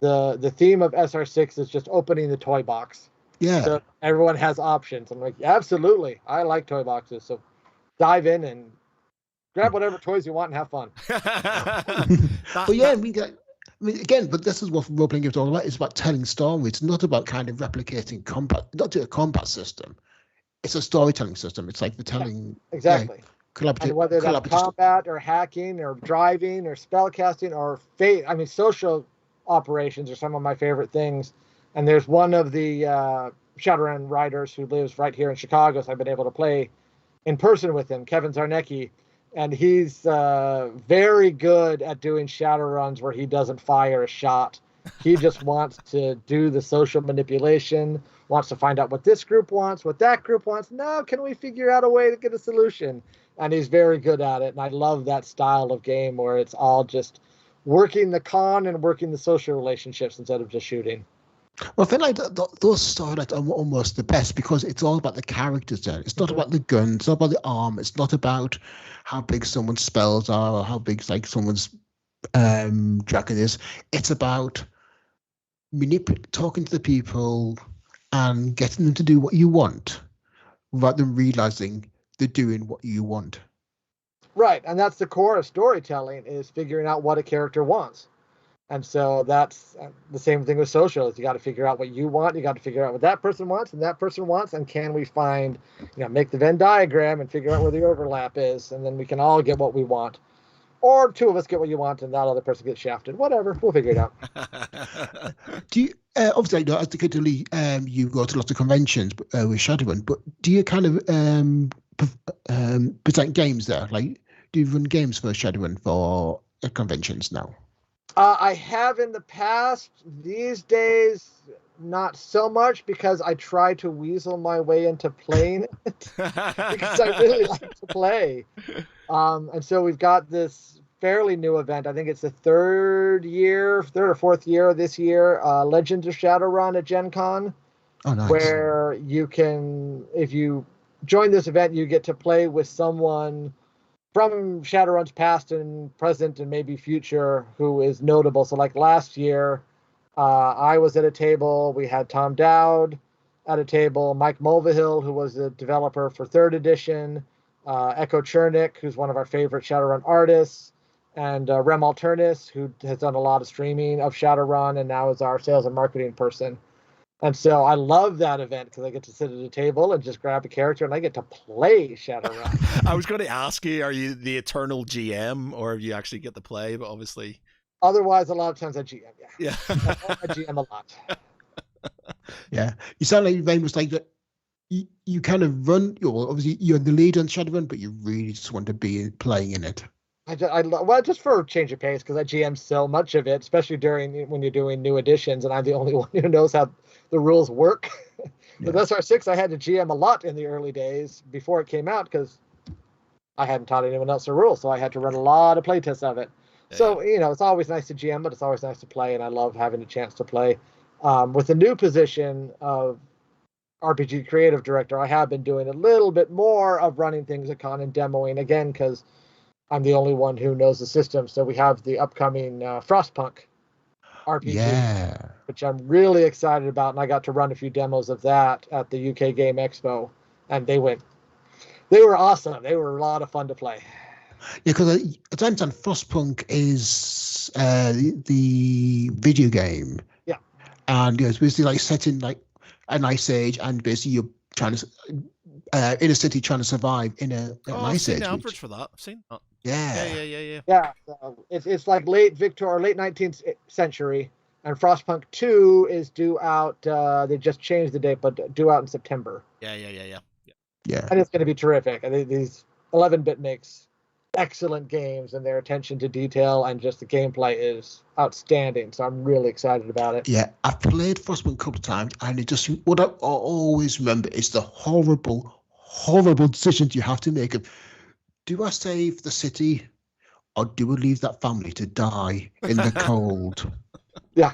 the theme of SR6 is just opening the toy box, Yeah. so everyone has options." I'm like, absolutely, I like toy boxes, so dive in and grab whatever toys you want and have fun. But yeah, I mean, again, but this is what role playing games are all about. It's about telling stories. It's not about kind of replicating combat, not a combat system. It's a storytelling system. It's like the telling, Exactly. collaborative, And whether that's collaborative. combat or hacking or driving or spellcasting or fate, I mean, social operations are some of my favorite things. And there's one of the Shadowrun writers who lives right here in Chicago, so I've been able to play in person with him, Kevin Zarnecki. And he's very good at doing Shadowruns where he doesn't fire a shot. He just wants to do the social manipulation, wants to find out what this group wants, what that group wants. Now, can we figure out a way to get a solution? And he's very good at it. And I love that style of game where it's all just working the con and working the social relationships instead of just shooting. Well, I feel like those storylines are almost the best because it's all about the characters then. It's not about the guns, it's not about the arm, it's not about how big someone's spells are or how big like someone's dragon is. It's about talking to the people and getting them to do what you want rather than realizing they're doing what you want. Right. And that's the core of storytelling, is figuring out what a character wants. And so that's the same thing with social. Is you got to figure out what you want. You got to figure out what that person wants and that person wants. And can we find, make the Venn diagram and figure out where the overlap is. And then we can all get what we want. Or two of us get what you want and that other person gets shafted. Whatever. We'll figure it out. Do you, obviously, I know as the kid you go to lots of conventions with Shadowrun, but do you kind of present games there? Like, do you run games for Shadowrun for conventions now? I have in the past. These days, not so much because I try to weasel my way into playing it because I really like to play. And so we've got this fairly new event. I think it's the third or fourth year this year. Legends of Shadowrun at Gen Con. Oh, nice. Where you can, if you join this event, you get to play with someone from Shadowrun's past and present and maybe future who is notable. So like last year, I was at a table. We had Tom Dowd at a table, Mike Mulvihill, who was the developer for 3rd edition, Echo Chernik, who's one of our favorite Shadowrun artists, and Rem Alternis, who has done a lot of streaming of Shadowrun and now is our sales and marketing person. And so I love that event because I get to sit at a table and just grab a character and I get to play Shadowrun. I was going to ask you, are you the eternal GM or you actually get to play? But obviously, otherwise, a lot of times I GM. Yeah. I GM a lot. Yeah, you sound like very much like that. You kind of run. Obviously, you're the lead on Shadowrun, but you really just want to be playing in it. Well, just for a change of pace, because I GM so much of it, especially when you're doing new editions, and I'm the only one who knows how the rules work. With SR6, I had to GM a lot in the early days before it came out because I hadn't taught anyone else the rules, so I had to run a lot of playtests of it. Yeah. So, it's always nice to GM, but it's always nice to play, and I love having a chance to play. With the new position of RPG creative director, I have been doing a little bit more of running things at con and demoing, again, because I'm the only one who knows the system. So we have the upcoming Frostpunk RPG, which I'm really excited about. And I got to run a few demos of that at the UK Game Expo. And they were awesome. They were a lot of fun to play. Yeah, because at times Frostpunk is the video game. Yeah. And it's basically like set in like an ice age, and basically you're trying to in a city trying to survive in an ice age. I've seen adverts for that. I've seen that. Yeah. Yeah. So it's like late 19th century, and Frostpunk 2 is due out. They just changed the date, but due out in September. Yeah. And it's going to be terrific. I think these 11-bit makes excellent games, and their attention to detail and just the gameplay is outstanding. So I'm really excited about it. Yeah, I've played Frostpunk a couple of times, and it just what I always remember is the horrible decisions you have to make. Do I save the city, or do I leave that family to die in the cold? Yeah.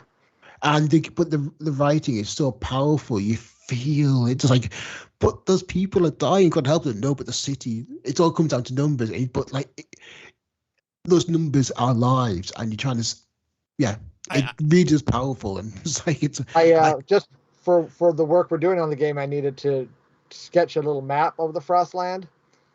And the writing is so powerful. You feel it's like, but those people are dying. God help them. No, but the city. It all comes down to numbers. But like those numbers are lives, and you're trying to. Yeah, it really is powerful, and it's like it's. I just for the work we're doing on the game, I needed to sketch a little map of the Frostland.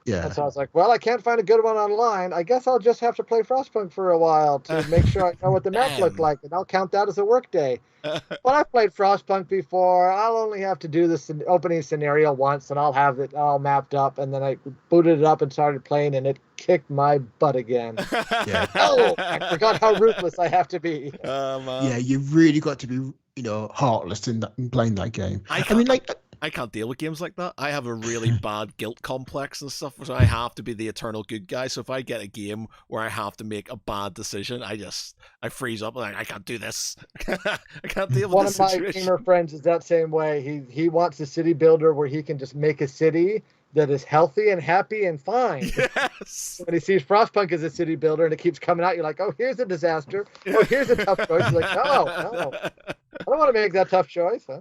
Yeah. And so I was like, well, I can't find a good one online. I guess I'll just have to play Frostpunk for a while to make sure I know what the map looked like, and I'll count that as a work day. But I've played Frostpunk before. I'll only have to do this opening scenario once, and I'll have it all mapped up. And then I booted it up and started playing, and it kicked my butt again. Yeah. Oh, I forgot how ruthless I have to be. Yeah, you've really got to be, heartless in playing that game. I mean, like. I can't deal with games like that. I have a really bad guilt complex and stuff, so I have to be the eternal good guy. So if I get a game where I have to make a bad decision, I freeze up. Like, I can't do this. I can't deal with this situation. One of my gamer friends is that same way. He wants a city builder where he can just make a city that is healthy and happy and fine. Yes. When he sees Frostpunk as a city builder and it keeps coming out, you're like, oh, here's a disaster. Oh, here's a tough choice. You're like, no. I don't want to make that tough choice. Huh?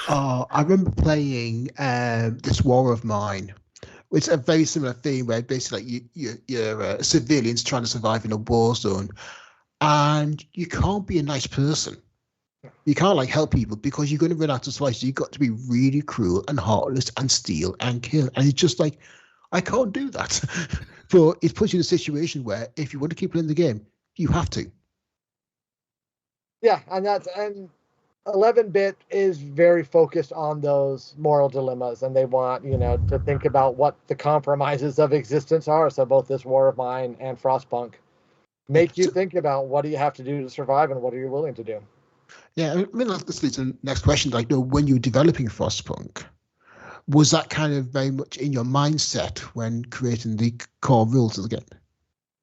Oh, I remember playing this War of Mine. It's a very similar theme where basically you're civilians trying to survive in a war zone, and you can't be a nice person. You can't like help people because you're going to run out of supplies. So you've got to be really cruel and heartless and steal and kill. And it's just like, I can't do that. But it puts you in a situation where if you want to keep playing the game, you have to. Yeah, and 11-bit is very focused on those moral dilemmas, and they want to think about what the compromises of existence are. So both this War of Mine and Frostpunk make you think about what do you have to do to survive and what are you willing to do. Yeah, I mean, this leads to the next question. Like, when you were developing Frostpunk, was that kind of very much in your mindset when creating the core rules of the game?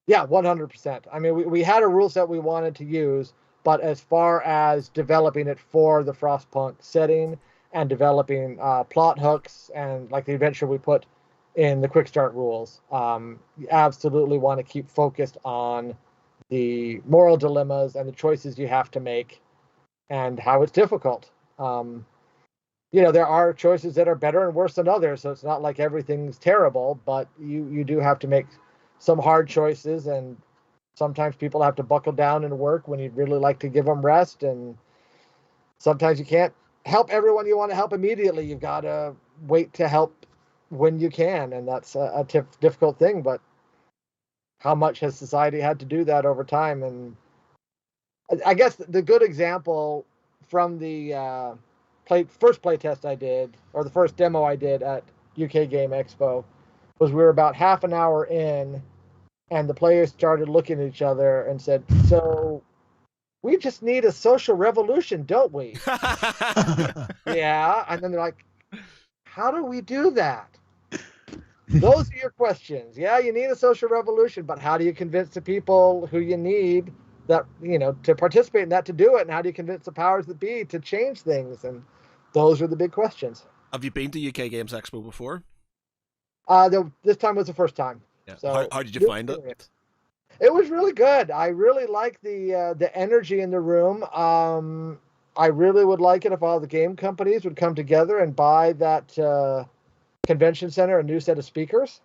Yeah, 100%. I mean, we had a rule set we wanted to use, but as far as developing it for the Frostpunk setting and developing plot hooks and like the adventure we put in the quick start rules, you absolutely want to keep focused on the moral dilemmas and the choices you have to make and how it's difficult. There are choices that are better and worse than others, so it's not like everything's terrible, but you do have to make some hard choices, and sometimes people have to buckle down and work when you'd really like to give them rest, and sometimes you can't help everyone you want to help immediately. You've got to wait to help when you can, and that's a difficult thing, but how much has society had to do that over time? And I guess the good example from the first playtest I did, or the first demo I did at UK Game Expo, was we were about half an hour in, and the players started looking at each other and said, so we just need a social revolution, don't we? Yeah. And then they're like, how do we do that? Those are your questions. Yeah, you need a social revolution, but how do you convince the people who you need that, to participate in that, to do it? And how do you convince the powers that be to change things? And those are the big questions. Have you been to UK Games Expo before? This time was the first time. Yeah. So how did you find it? It was really good. I really like the energy in the room. I really would like it if all the game companies would come together and buy that convention center a new set of speakers.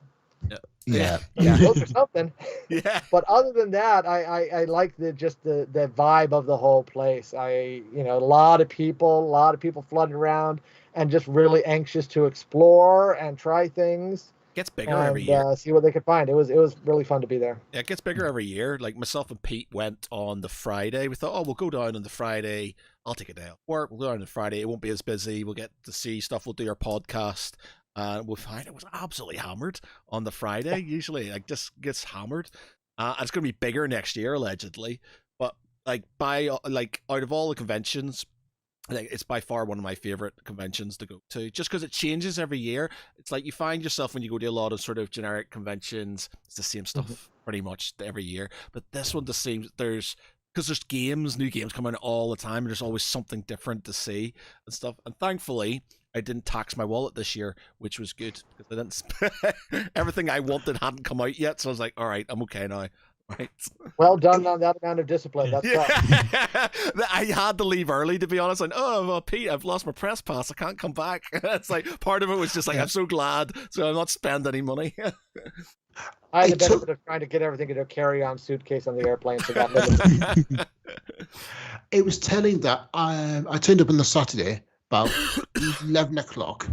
Yeah. Those are something. Yeah. But other than that, I like the vibe of the whole place. A lot of people flooding around and just really anxious to explore and try things. Gets bigger every year. See what they could find. It was really fun to be there. Yeah, it gets bigger every year. Like myself and Pete went on the Friday. We thought, oh, we'll go down on the Friday. I'll take a day off work. We'll go down on the Friday. It won't be as busy. We'll get to see stuff. We'll do our podcast. We'll find it was absolutely hammered on the Friday. Usually, like, just gets hammered. And it's going to be bigger next year, allegedly. But out of all the conventions, I think it's by far one of my favorite conventions to go to, just because it changes every year. It's like you find yourself when you go to a lot of sort of generic conventions, it's the same stuff pretty much every year. But this one just seems because there's new games coming out all the time, and there's always something different to see and stuff. And thankfully, I didn't tax my wallet this year, which was good because I didn't. Everything I wanted hadn't come out yet, so I was like, all right, I'm okay now. Right. Well done on that amount of discipline. That's Yeah. tough. I had to leave early, to be honest. And well, Pete, I've lost my press pass. I can't come back. It's like part of it was just like, Yeah. I'm so glad, so I'm not spending any money. I had the It took- benefit of trying to get everything in a carry-on suitcase on the airplane, so that limited. It was telling that I turned up on the Saturday about 11 o'clock.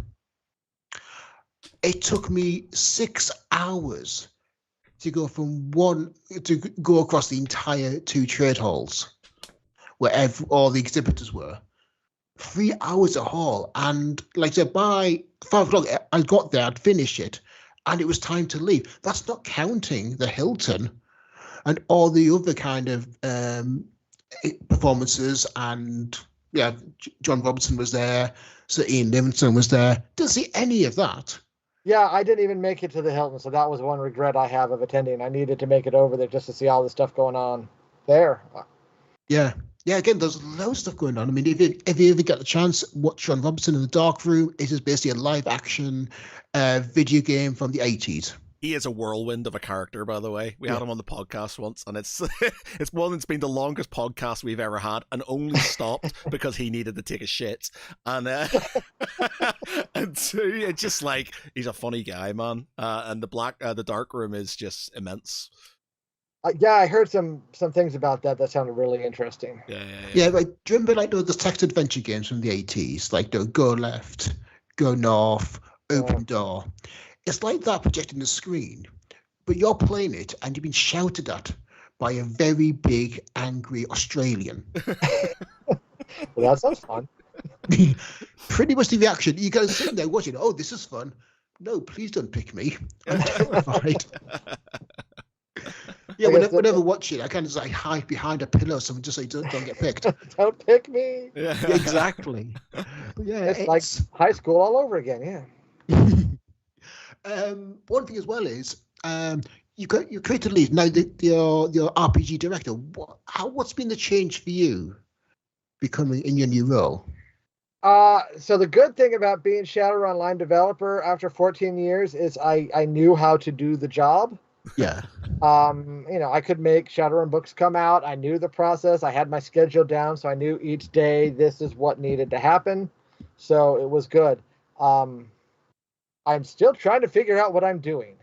It took me 6 hours to go to go across the entire 2 trade halls where all the exhibitors were. 3 hours a haul, and like I said, by 5 o'clock I got there, I'd finished it, and it was time to leave. That's not counting the Hilton and all the other kind of performances. And yeah, John Robertson was there, Sir Ian Livingstone was there. Didn't see any of that. Yeah, I didn't even make it to the Hilton, so that was one regret I have of attending. I needed to make it over there just to see all the stuff going on there. Yeah. Again, there's loads of stuff going on. I mean, if you ever get the chance, watch John Robertson in the Dark Room. It is basically a live action video game from the 80s. He is a whirlwind of a character, by the way. We had him on the podcast once, and it's one that's been the longest podcast we've ever had, and only stopped because he needed to take a shit. And and so it's just like, he's a funny guy, man. And the Dark Room is just immense. Yeah, I heard some things about that sounded really interesting. Yeah, like, do you remember like those text adventure games from the 80s, like the Go Left, Go North, Open Door? It's like that projecting the screen, but you're playing it and you've been shouted at by a very big, angry Australian. Well, that sounds fun. Pretty much the reaction. You guys sitting there watching, oh, this is fun. No, please don't pick me. I'm terrified. Yeah, whenever watching, I kind of like hide behind a pillow or something just so you don't get picked. Don't pick me. Yeah, exactly. Yeah, it's like high school all over again. Yeah. One thing as well is you created lead now. Your RPG director. What's been the change for you becoming in your new role? So the good thing about being Shadowrun Online developer after 14 years is I knew how to do the job. Yeah. I could make Shadowrun books come out. I knew the process. I had my schedule down, so I knew each day this is what needed to happen. So it was good. I'm still trying to figure out what I'm doing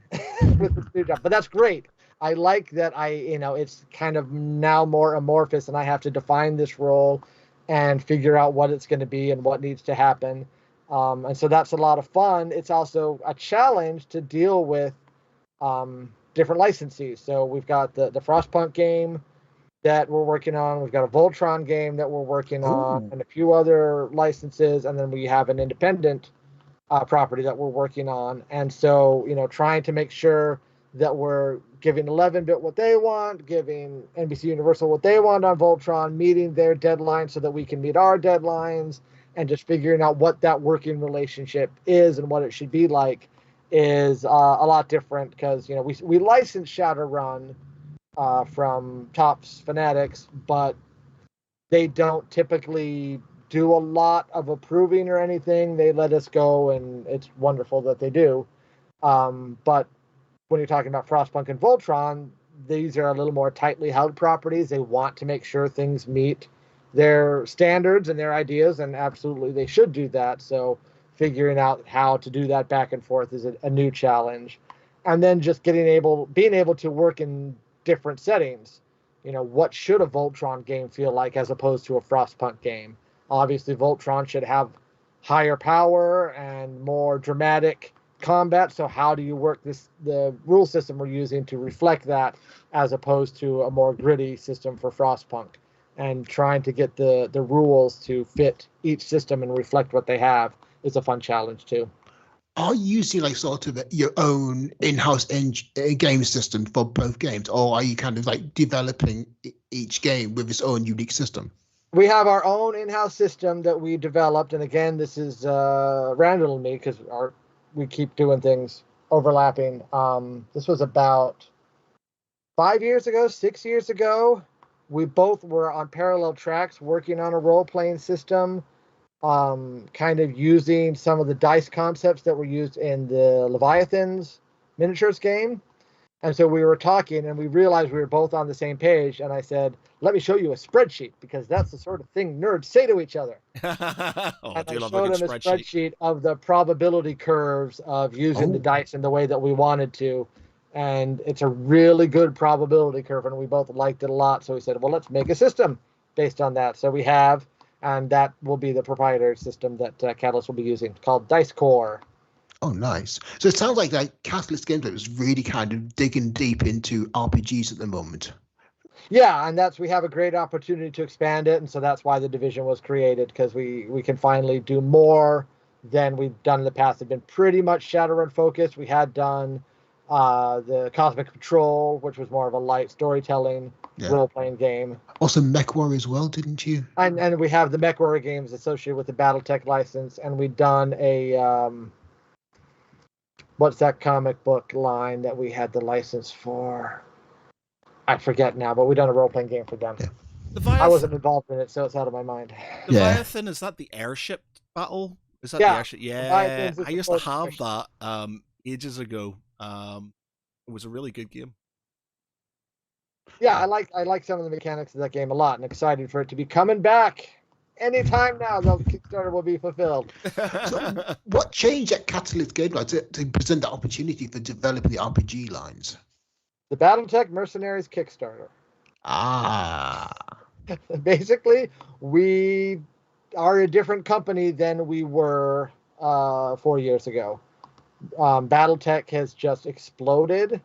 with this new job, but that's great. I like that it's kind of now more amorphous, and I have to define this role and figure out what it's going to be and what needs to happen. And so that's a lot of fun. It's also a challenge to deal with different licensees. So we've got the Frostpunk game that we're working on. We've got a Voltron game that we're working on, and a few other licenses. And then we have an independent property that we're working on. And so, trying to make sure that we're giving 11-bit what they want, giving NBC Universal what they want on Voltron, meeting their deadlines so that we can meet our deadlines, and just figuring out what that working relationship is and what it should be like is a lot different because, we license Shadowrun from Topps Fanatics, but they don't typically do a lot of approving or anything. They let us go, and it's wonderful that they do. But when you're talking about Frostpunk and Voltron, these are a little more tightly held properties. They want to make sure things meet their standards and their ideas, and absolutely they should do that. So figuring out how to do that back and forth is a new challenge. And then just being able to work in different settings. What should a Voltron game feel like as opposed to a Frostpunk game? Obviously, Voltron should have higher power and more dramatic combat. So how do you work the rule system we're using to reflect that as opposed to a more gritty system for Frostpunk? And trying to get the rules to fit each system and reflect what they have is a fun challenge too. Are you using like sort of your own in-house game system for both games, or are you kind of like developing each game with its own unique system? We have our own in-house system that we developed, and again, this is Randall and me because we keep doing things overlapping. This was about 5 years ago, 6 years ago. We both were on parallel tracks working on a role-playing system, kind of using some of the dice concepts that were used in the Leviathans miniatures game. And so we were talking and we realized we were both on the same page. And I said, let me show you a spreadsheet because that's the sort of thing nerds say to each other. I And do I love showed a him good a spreadsheet. spreadsheet of the probability curves of using the dice in the way that we wanted to. And it's a really good probability curve. And we both liked it a lot. So we said, well, let's make a system based on that. So we have, and that will be the proprietary system that Catalyst will be using called Dice Core. Oh, nice. So it sounds like Catalyst Games is really kind of digging deep into RPGs at the moment. Yeah, and we have a great opportunity to expand it, and so that's why the division was created, because we can finally do more than we've done in the past. It's been pretty much Shadowrun focused. We had done the Cosmic Patrol, which was more of a light storytelling role-playing game. Also MechWarrior as well, didn't you? And we have the MechWarrior games associated with the BattleTech license, and we've done a what's that comic book line that we had the license for? I forget now, but we've done a role-playing game for them. Yeah. I wasn't involved in it, so it's out of my mind. Leviathan, is that the airship battle? Is that the airship? Yeah, I used to have that ages ago. It was a really good game. Yeah, I like some of the mechanics of that game a lot, and excited for it to be coming back anytime now. The Kickstarter will be fulfilled. So what changed at Catalyst Game to present the opportunity for developing the RPG lines? The BattleTech Mercenaries Kickstarter. Basically, we are a different company than we were 4 years ago. BattleTech has just exploded,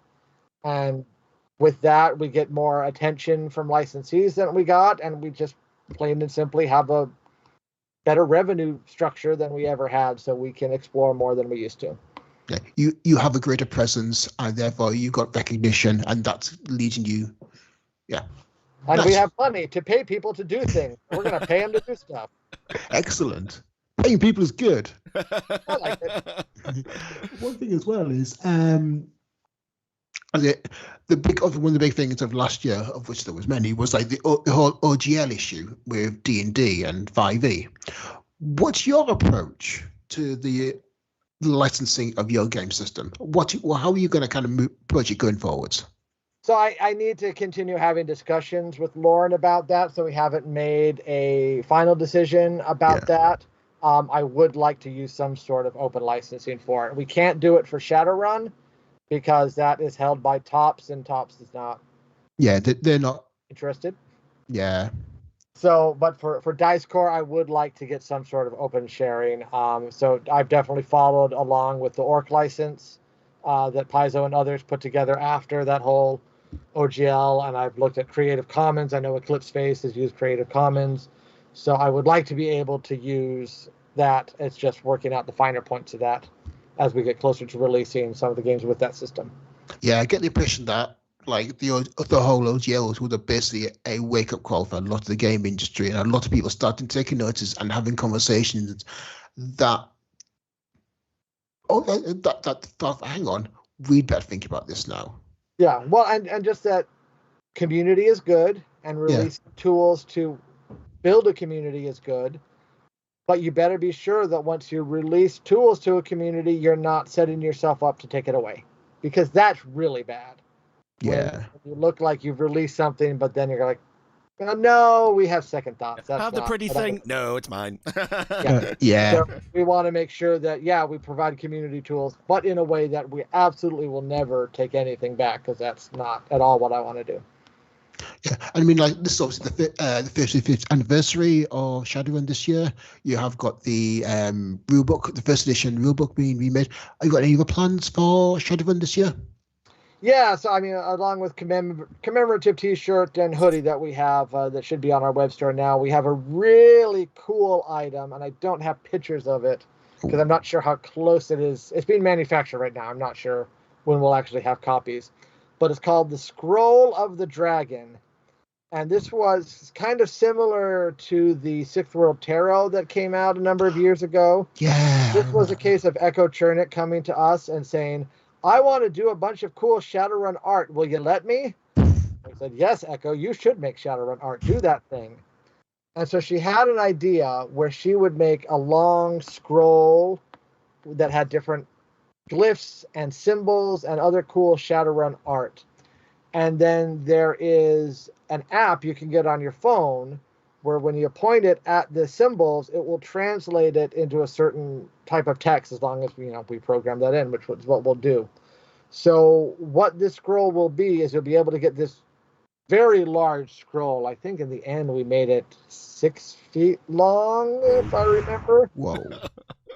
and with that, we get more attention from licensees than we got, and we just plain and simply have a better revenue structure than we ever had, so we can explore more than we used to. Yeah, you have a greater presence, and therefore you got recognition, and that's leading you. Yeah. And we have money to pay people to do things. We're going to pay them to do stuff. Excellent. Paying people is good. I like it. One thing as well is one of the big things of last year, of which there was many, was like the whole OGL issue with D&D and 5e. What's your approach to the licensing of your game system? How are you going to kind of approach it going forwards? So I need to continue having discussions with Lauren about that. So we haven't made a final decision about that. I would like to use some sort of open licensing for it. We can't do it for Shadowrun because that is held by Tops, and Tops is not. Yeah, they're not interested. Yeah. So, but for Dice Core, I would like to get some sort of open sharing. So I've definitely followed along with the Orc license that Paizo and others put together after that whole OGL, and I've looked at Creative Commons. I know Eclipse Face has used Creative Commons, so I would like to be able to use that. It's just working out the finer points of that as we get closer to releasing some of the games with that system. Yeah, I get the impression that like the whole OGLs was basically a wake-up call for a lot of the game industry, and a lot of people starting taking notice and having conversations that hang on, we'd better think about this now. Yeah, well, and just that community is good, and release tools to build a community is good, but you better be sure that once you release tools to a community, you're not setting yourself up to take it away, because that's really bad. Yeah. When you look like you've released something, but then you're like, oh, no, we have second thoughts. That's have the pretty thing. No, it's mine. Yeah. So we want to make sure that, we provide community tools, but in a way that we absolutely will never take anything back, because that's not at all what I want to do. Yeah, I mean, like this is obviously the 55th anniversary of Shadowrun this year. You have got the rulebook, the first edition rulebook being remade. Have you got any other plans for Shadowrun this year? Yeah, so I mean, along with commemorative T-shirt and hoodie that we have that should be on our web store now, we have a really cool item, and I don't have pictures of it because I'm not sure how close it is. It's being manufactured right now. I'm not sure when we'll actually have copies, but it's called the Scroll of the Dragon, and this was kind of similar to the Sixth World Tarot that came out a number of years ago. Yeah. This was a case of Echo Chernick coming to us and saying, I want to do a bunch of cool Shadowrun art. Will you let me? I said, yes, Echo, you should make Shadowrun art. Do that thing. And so she had an idea where she would make a long scroll that had different glyphs and symbols and other cool Shadowrun art. And then there is an app you can get on your phone where when you point it at the symbols, it will translate it into a certain type of text as long as we program that in, which is what we'll do. So what this scroll will be is you'll be able to get this very large scroll. I think in the end we made it 6 feet long, if I remember. Whoa.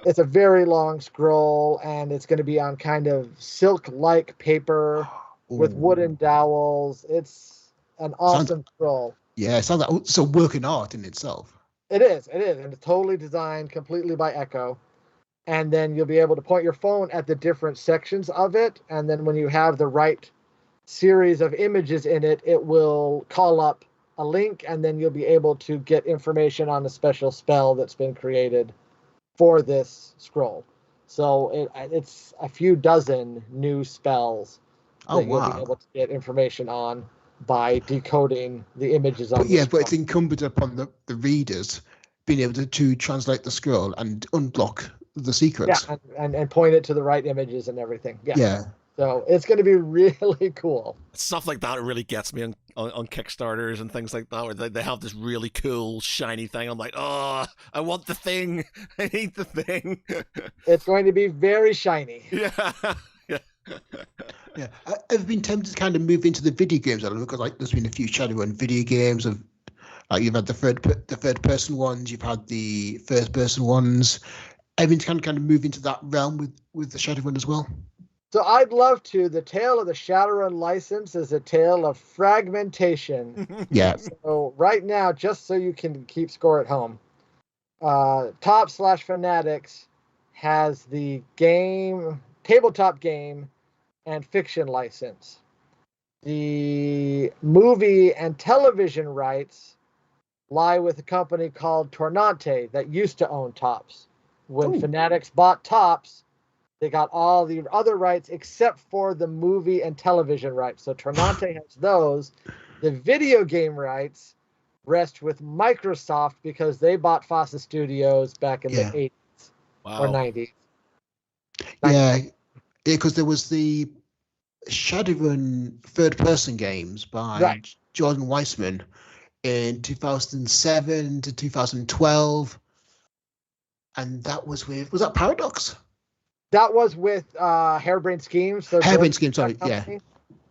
It's a very long scroll, and it's going to be on kind of silk-like paper with wooden dowels. It's an awesome scroll. Yeah, it sounds like it's a work in art in itself. It is, and it's totally designed completely by Echo. And then you'll be able to point your phone at the different sections of it, and then when you have the right series of images in it, it will call up a link, and then you'll be able to get information on a special spell that's been created for this scroll. So it's a few dozen new spells that you'll be able to get information on by decoding the images on but it's incumbent upon the readers being able to translate the scroll and unlock the secrets. Yeah, and point it to the right images and everything. Yeah. So it's going to be really cool. Stuff like that really gets me on Kickstarters and things like that, where they have this really cool, shiny thing. I'm like, oh, I want the thing. I need the thing. It's going to be very shiny. Yeah. Yeah, I've been tempted to kind of move into the video games element because there's been a few Shadowrun video games of you've had the third person ones, you've had the first person ones. I've been kind of move into that realm with the Shadowrun as well. So I'd love to. The tale of the Shadowrun license is a tale of fragmentation. Yeah. So right now, just so you can keep score at home, Top/Fanatics has the tabletop game and fiction license. The movie and television rights lie with a company called Tornante that used to own Tops. When Fanatics bought Tops, they got all the other rights except for the movie and television rights. So Tornante has those. The video game rights rest with Microsoft because they bought Fossa Studios back in the 80s or 90s. Yeah, because there was the Shadowrun third-person games by Jordan Weissman in 2007 to 2012, and that was that Paradox? That was with Harebrained Schemes. So Harebrained Schemes, sorry, yeah.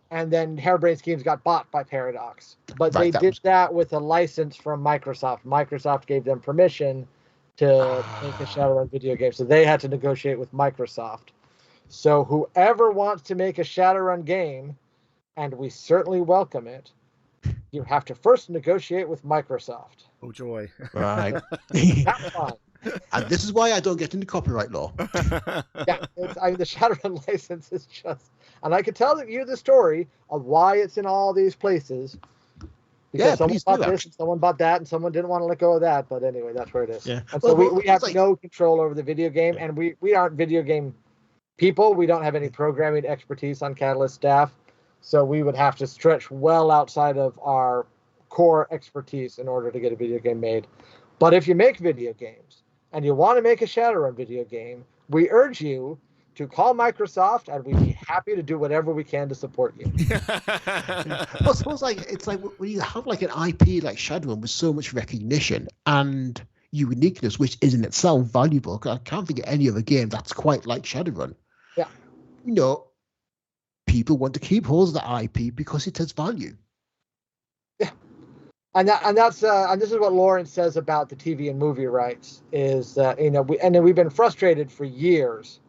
And then Harebrained Schemes got bought by Paradox. But they did that with a license from Microsoft. Microsoft gave them permission to make a Shadowrun video game. So they had to negotiate with Microsoft. So whoever wants to make a Shadowrun game, and we certainly welcome it, you have to first negotiate with Microsoft. Oh, joy. Right. Have fun. And this is why I don't get into copyright law. Yeah, the Shadowrun license is just... And I could tell you the story of why it's in all these places. Because someone bought this, and someone bought that, and someone didn't want to let go of that. But anyway, that's where it is. Yeah. And so we have no control over the video game, and we aren't video game people. We don't have any programming expertise on Catalyst staff. So we would have to stretch well outside of our core expertise in order to get a video game made. But if you make video games and you want to make a Shadowrun video game, we urge you to call Microsoft, and we'd be happy to do whatever we can to support you. Well, suppose it's like when you have an IP like Shadowrun with so much recognition and uniqueness, which is in itself valuable. I can't think of any other game that's quite like Shadowrun. Yeah. People want to keep hold of the IP because it has value. Yeah. And this is what Lauren says about the TV and movie rights is that we've been frustrated for years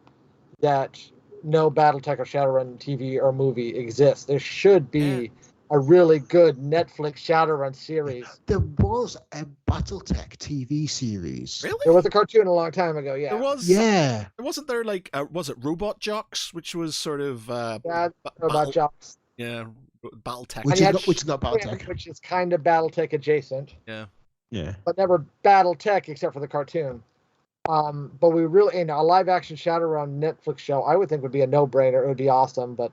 that no BattleTech or Shadowrun TV or movie exists. There should be a really good Netflix Shadowrun series. There was a BattleTech TV series. Really? There was a cartoon a long time ago. Yeah. There was. Yeah. Wasn't there was it Robot Jocks, which was sort of Robot Jocks. Yeah. BattleTech, which is not BattleTech, which is kind of BattleTech adjacent. Yeah, but never BattleTech except for the cartoon. But we really, a live action Shadowrun Netflix show, I would think would be a no-brainer. It would be awesome, but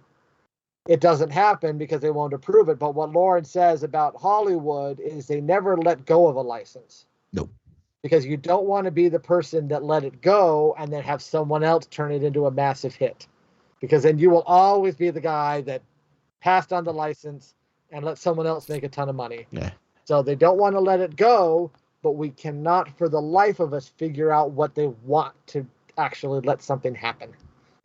it doesn't happen because they won't approve it. But what Lauren says about Hollywood is they never let go of a license. Nope. Because you don't want to be the person that let it go and then have someone else turn it into a massive hit. because then you will always be the guy that passed on the license and let someone else make a ton of money. Yeah. So they don't want to let it go, but we cannot for the life of us figure out what they want to actually let something happen.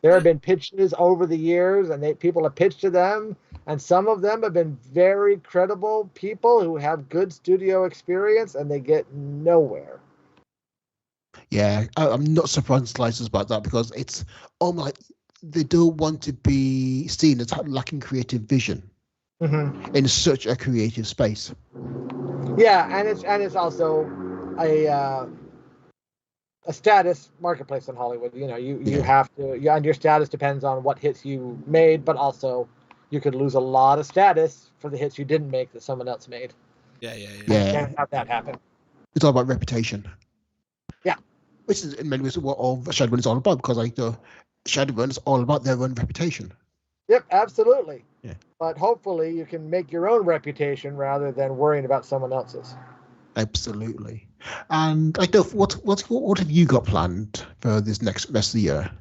There have been pitches over the years, and people have pitched to them, and some of them have been very credible people who have good studio experience, and they get nowhere. Yeah, I'm not surprised slices about that, because it's almost like they don't want to be seen as lacking creative vision in such a creative space. Yeah, and it's also a status marketplace in Hollywood. You have to, and your status depends on what hits you made, but also you could lose a lot of status for the hits you didn't make that someone else made. Yeah. You can't have that happen. It's all about reputation. Yeah. Which is in many ways what all Shadowrun is all about, because like the Shadowrun is all about their own reputation. Yep, absolutely. Yeah. But hopefully you can make your own reputation rather than worrying about someone else's. Absolutely. And like, what have you got planned for this next rest of the year?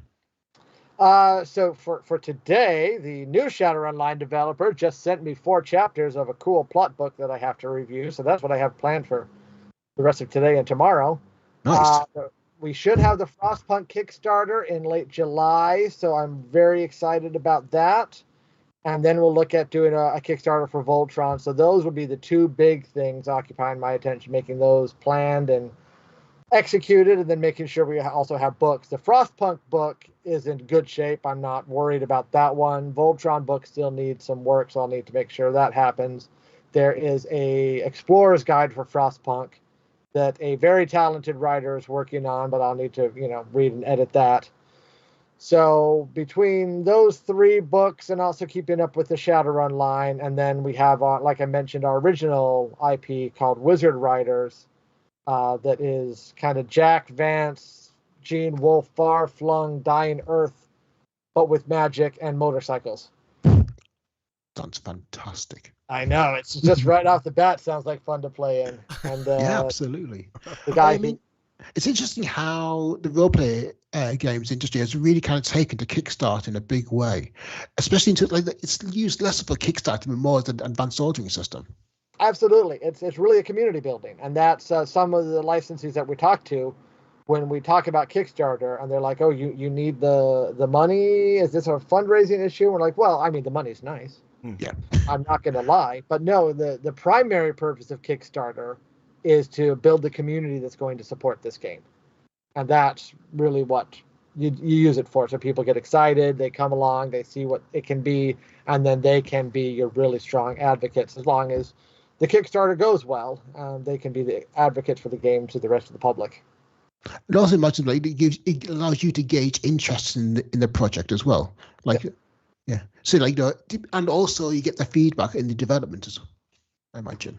So for today, the new Shadowrun line developer just sent me 4 chapters of a cool plot book that I have to review. So that's what I have planned for the rest of today and tomorrow. Nice. We should have the Frostpunk Kickstarter in late July, so I'm very excited about that. And then we'll look at doing a Kickstarter for Voltron. So those would be the 2 big things occupying my attention, making those planned and executed, and then making sure we also have books. The Frostpunk book is in good shape. I'm not worried about that one. Voltron book still needs some work, so I'll need to make sure that happens. There is a explorer's guide for Frostpunk that a very talented writer is working on, but I'll need to, read and edit that. So between those 3 books and also keeping up with the Shadowrun line, and then we have, like I mentioned, our original IP called Wizard Riders, that is kind of Jack Vance, Gene Wolfe, far-flung, dying Earth, but with magic and motorcycles. Sounds fantastic. I know, it's just right off the bat sounds like fun to play in. And yeah, absolutely. The guy, I mean, it's interesting how the roleplay games industry has really kind of taken to Kickstarter in a big way, especially into like it's used less of a Kickstarter and more as an advanced ordering system. Absolutely, it's really a community building, and that's some of the licensees that we talk to when we talk about Kickstarter, and they're like, "Oh, you need the money? Is this a fundraising issue?" We're like, "Well, I mean, the money's nice. Yeah, I'm not going to lie, but no, the primary purpose of Kickstarter is to build the community that's going to support this game, and that's really what you use it for. So people get excited, they come along, they see what it can be, and then they can be your really strong advocates. As long as the Kickstarter goes well, they can be the advocates for the game to the rest of the public. It also imagine like it allows you to gauge interest in the project as well. Like, yeah. So like, and also you get the feedback in the development as well, I imagine.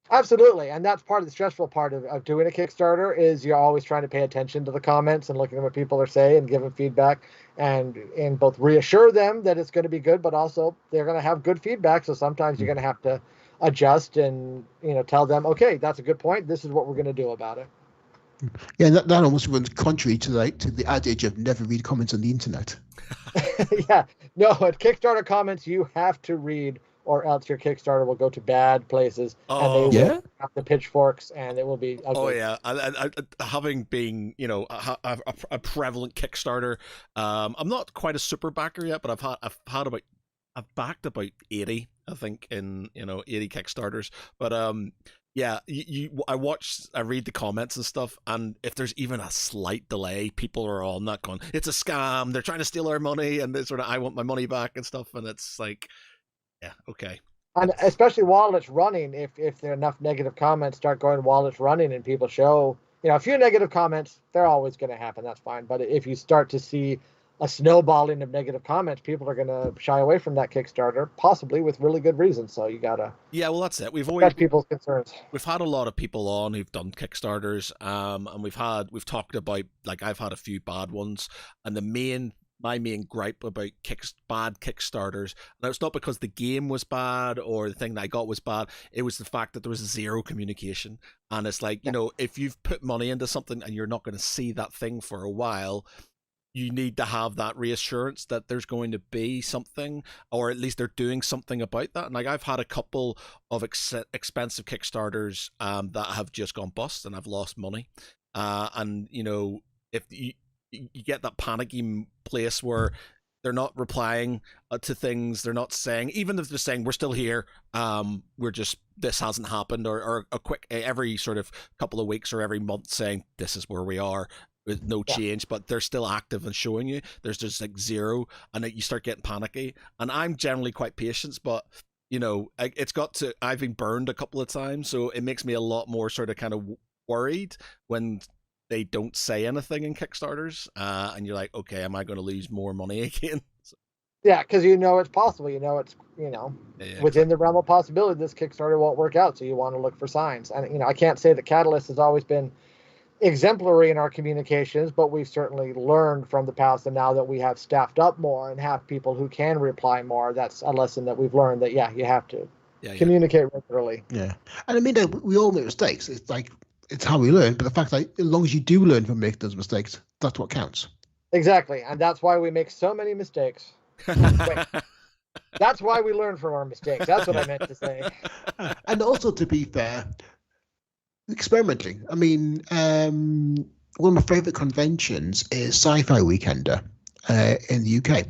Absolutely, and that's part of the stressful part of doing a Kickstarter is you're always trying to pay attention to the comments and looking at what people are saying and giving feedback and both reassure them that it's going to be good, but also they're going to have good feedback. So sometimes you're going to have to adjust and tell them, okay, that's a good point. This is what we're going to do about it. Yeah, that almost runs contrary to the adage of never read comments on the internet. Yeah, no, at Kickstarter comments you have to read, or else your Kickstarter will go to bad places, and they will have the pitchforks, and it will be ugly. Oh yeah, I having been a prevalent Kickstarter, I'm not quite a super backer yet, but I've backed about 80, I think, in 80 Kickstarters. But yeah, I read the comments and stuff, and if there's even a slight delay, people are all not going, it's a scam, they're trying to steal our money, and they sort of, I want my money back and stuff, and it's like, yeah, okay. And especially while it's running, if there are enough negative comments start going while it's running, and people show, a few negative comments, they're always going to happen. That's fine. But if you start to see a snowballing of negative comments, people are going to shy away from that Kickstarter, possibly with really good reasons. So you gotta. Yeah, well, that's it. We've always people's concerns. We've had a lot of people on who've done Kickstarters, and we've talked about, like, I've had a few bad ones, and my main gripe about bad Kickstarters, and it's not because the game was bad or the thing that I got was bad, it was the fact that there was zero communication. And it's like, if you've put money into something and you're not going to see that thing for a while, you need to have that reassurance that there's going to be something, or at least they're doing something about that. And like I've had a couple of expensive Kickstarters that have just gone bust, and I've lost money. And you know, if you get that panicky place where they're not replying to things, they're not saying, even if they're saying we're still here, we're just, this hasn't happened, or a quick every sort of couple of weeks or every month saying this is where we are with no change, but they're still active and showing you. There's just like zero, and you start getting panicky. And I'm generally quite patient, but you know, it's got to. I've been burned a couple of times, so it makes me a lot more sort of kind of worried when they don't say anything in Kickstarters, and you're like, okay, am I going to lose more money again? Yeah, because you know it's possible. You know it's within the realm of possibility this Kickstarter won't work out. So you want to look for signs. And I can't say that Catalyst has always been exemplary in our communications, but we've certainly learned from the past. And now that we have staffed up more and have people who can reply more, that's a lesson that we've learned. That you have to communicate regularly. Yeah, and I mean we all make mistakes. It's like, it's how we learn, but the fact that as long as you do learn from making those mistakes, that's what counts. Exactly, and that's why we make so many mistakes. Wait, that's why we learn from our mistakes. That's what I meant to say. And also, to be fair, experimenting. I mean, one of my favorite conventions is Sci-Fi Weekender in the UK.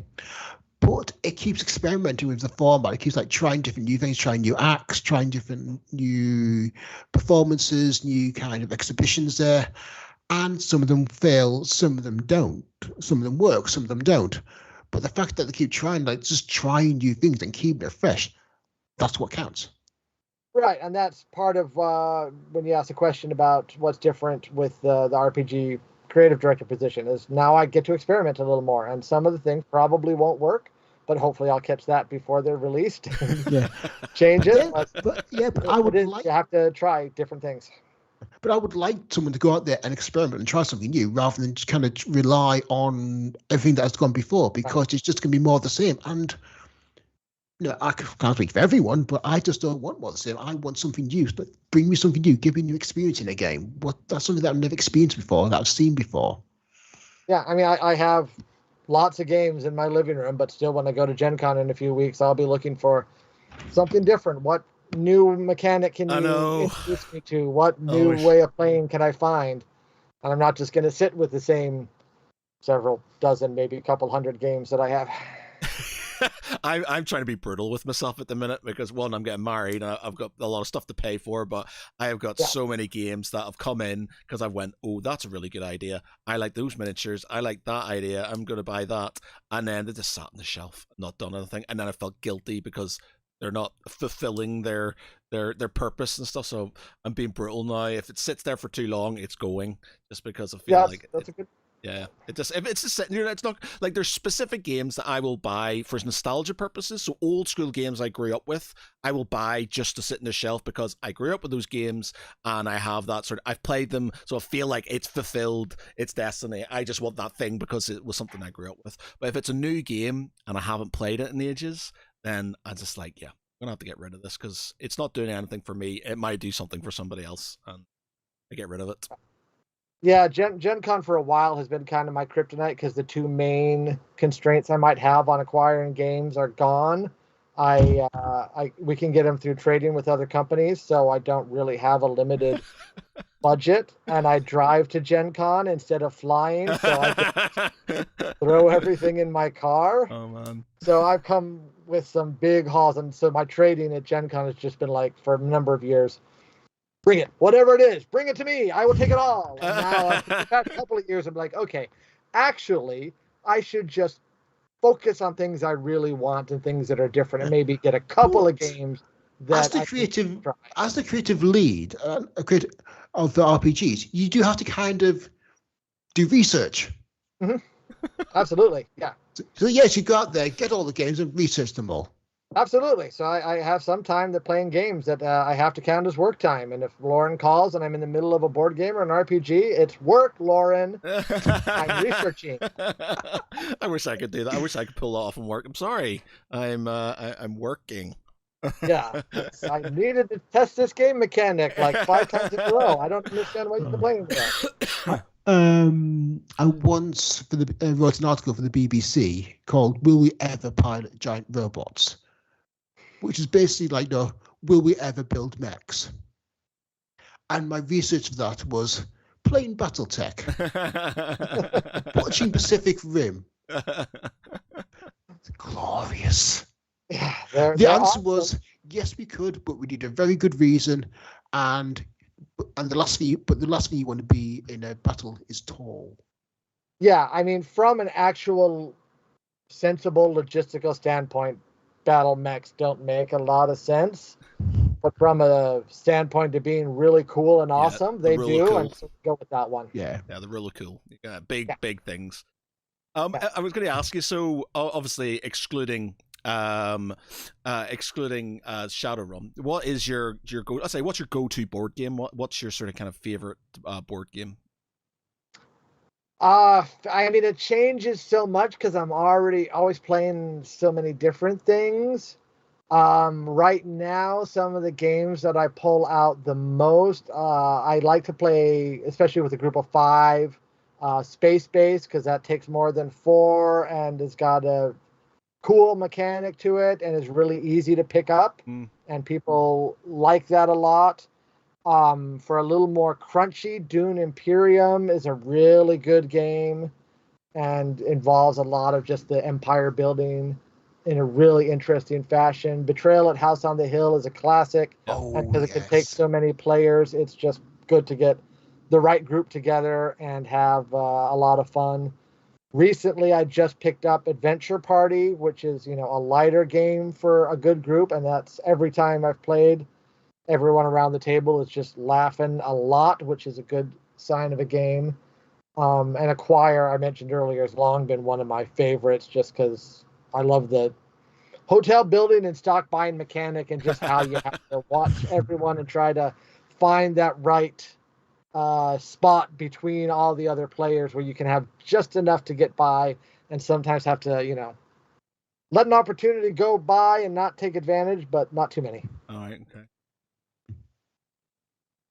But it keeps experimenting with the format. It keeps like trying different new things, trying new acts, trying different new performances, new kind of exhibitions there. And some of them fail, some of them don't. Some of them work, some of them don't. But the fact that they keep trying, like just trying new things and keeping it fresh, that's what counts. Right, and that's part of when you ask a question about what's different with the RPG creative director position, is now I get to experiment a little more, and some of the things probably won't work, but hopefully I'll catch that before they're released. Change it. But I would like, you have to try different things. But I would like someone to go out there and experiment and try something new, rather than just kind of rely on everything that has gone before, because it's just going to be more of the same. And I can't speak for everyone, but I just don't want more of the same. I want something new. But bring me something new. Give me a new experience in a game. That's something that I've never experienced before, that I've seen before. Yeah, I mean, I have lots of games in my living room, but still, when I go to Gen Con in a few weeks, I'll be looking for something different. What new mechanic can you introduce me to? What new way of playing can I find? And I'm not just going to sit with the same several dozen, maybe a couple hundred games that I have. I'm trying to be brutal with myself at the minute, because one, I'm getting married and I've got a lot of stuff to pay for, but I have got so many games that have come in because I went, oh, that's a really good idea. I like those miniatures. I like that idea. I'm going to buy that. And then they just sat on the shelf, not done anything. And then I felt guilty because they're not fulfilling their purpose and stuff. So I'm being brutal now. If it sits there for too long, it's going, just because I feel like that's a good. Yeah, if it's just sitting here, it's not like, there's specific games that I will buy for nostalgia purposes. So old school games I grew up with, I will buy just to sit in the shelf because I grew up with those games and I have that sort of, I've played them, so I feel like it's fulfilled its destiny. I just want that thing because it was something I grew up with. But if it's a new game and I haven't played it in ages, then I just like, I'm gonna have to get rid of this because it's not doing anything for me. It might do something for somebody else, and I get rid of it. Yeah, Gen Con for a while has been kind of my kryptonite, because the two main constraints I might have on acquiring games are gone. We can get them through trading with other companies, so I don't really have a limited budget, and I drive to Gen Con instead of flying, so I can throw everything in my car. Oh man! So I've come with some big hauls, and so my trading at Gen Con has just been like, for a number of years, bring it, whatever it is, bring it to me. I will take it all. And now, after the past couple of years, I'm like, okay, actually, I should just focus on things I really want and things that are different, and maybe get a couple of games that as the creative lead of the RPGs, you do have to kind of do research. Mm-hmm. Absolutely, yeah. So yes, you go out there, get all the games, and research them all. Absolutely. So I have some time that playing games that I have to count as work time. And if Lauren calls and I'm in the middle of a board game or an RPG, it's work, Lauren. I'm researching. I wish I could do that. I wish I could pull off and work. I'm sorry. I'm working. Yeah. I needed to test this game mechanic like 5 times in a row. I don't understand why you've been playing with that. I once wrote an article for the BBC called "Will We Ever Pilot Giant Robots?" which is basically like, no, will we ever build mechs? And my research for that was playing BattleTech, watching Pacific Rim. It's glorious. Yeah, The answer was yes, we could, but we need a very good reason, and the last thing you want to be in a battle is tall. Yeah, I mean, from an actual sensible logistical standpoint, battle mechs don't make a lot of sense. But from a standpoint of being really cool and awesome, they do, cool. and so go with that one. Yeah, they're really cool. Big things. Yeah. I was going to ask you. So obviously, excluding Shadowrun, what is your go? I say, what's your go-to board game? What's your sort of kind of favorite board game? I mean, it changes so much because I'm always playing so many different things. Right now, some of the games that I pull out the most, I like to play, especially with a group of 5, space-based, because that takes more than 4 and it's got a cool mechanic to it and is really easy to pick up. And people like that a lot. For a little more crunchy, Dune Imperium is a really good game and involves a lot of just the empire building in a really interesting fashion. Betrayal at House on the Hill is a classic. And because it can take so many players, it's just good to get the right group together and have a lot of fun. Recently, I just picked up Adventure Party, which is, a lighter game for a good group. And that's every time I've played, everyone around the table is just laughing a lot, which is a good sign of a game. And Acquire, I mentioned earlier, has long been one of my favorites just because I love the hotel building and stock buying mechanic and just how you have to watch everyone and try to find that right spot between all the other players where you can have just enough to get by and sometimes have to, let an opportunity go by and not take advantage, but not too many. All right, okay.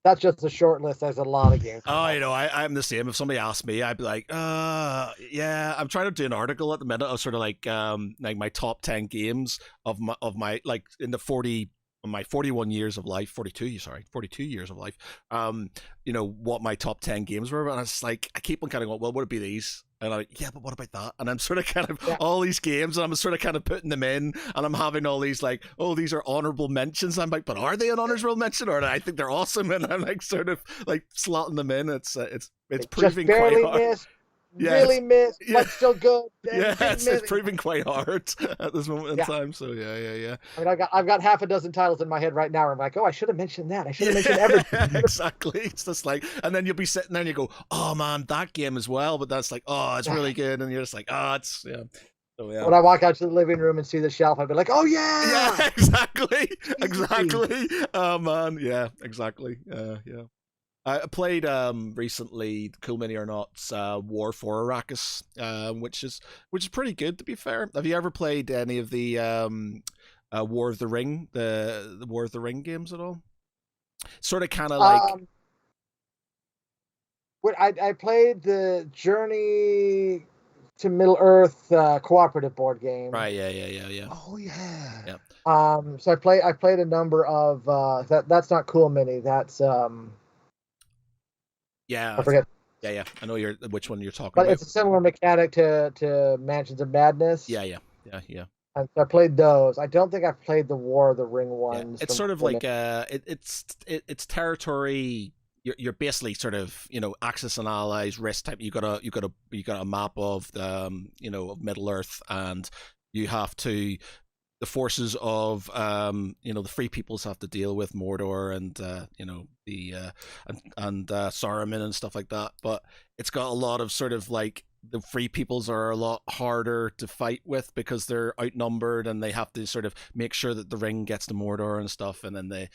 That's just a short list. There's a lot of games. Oh, I'm the same. If somebody asked me, I'd be like, yeah. I'm trying to do an article at the minute of sort of like my top 10 games of my like in the 41 years of life, 42 years of life. What my top 10 games were, and it's like I keep on kind of going, well, would it be these? And I'm like, yeah, but what about that? And I'm sort of kind of all these games, and I'm sort of kind of putting them in, and I'm having all these like, oh, these are honorable mentions. I'm like, but are they an honorable mention, or I think they're awesome? And I'm like, sort of like slotting them in. It's proving quite hard. Missed, really missed, but still good. It's proving quite hard at this moment in time. So yeah. I mean, I've got half a dozen titles in my head right now. Where I'm like, oh, I should have mentioned that. I should have mentioned everything. Exactly. It's just like, and then you'll be sitting there and you go, oh man, that game as well. But that's like, oh, it's really good, and you're just like, oh, it's yeah. So, yeah. When I walk out to the living room and see the shelf, I'd be like, oh yeah, exactly. Oh man, yeah, exactly. Yeah. I played recently, cool mini or not, War for Arrakis, which is pretty good, to be fair. Have you ever played any of the War of the Ring, the War of the Ring games at all? Sort of kind of like I played the Journey to Middle Earth cooperative board game. Right, yeah. Oh yeah. Yeah. So I played a number of that's not Cool Mini. That's yeah. I forget. Yeah. I know which one you're talking but about. But it's a similar mechanic to Mansions of Madness. Yeah. And so I played those. I don't think I've played the War of the Ring ones. Yeah. It's sort of like it's territory. You're basically sort of Axis and Allies risk type. You got a map of of Middle Earth, and you have to. The forces of the Free Peoples have to deal with Mordor and Saruman and stuff like that. But it's got a lot of sort of like the Free Peoples are a lot harder to fight with because they're outnumbered and they have to sort of make sure that the ring gets to Mordor and stuff. And then the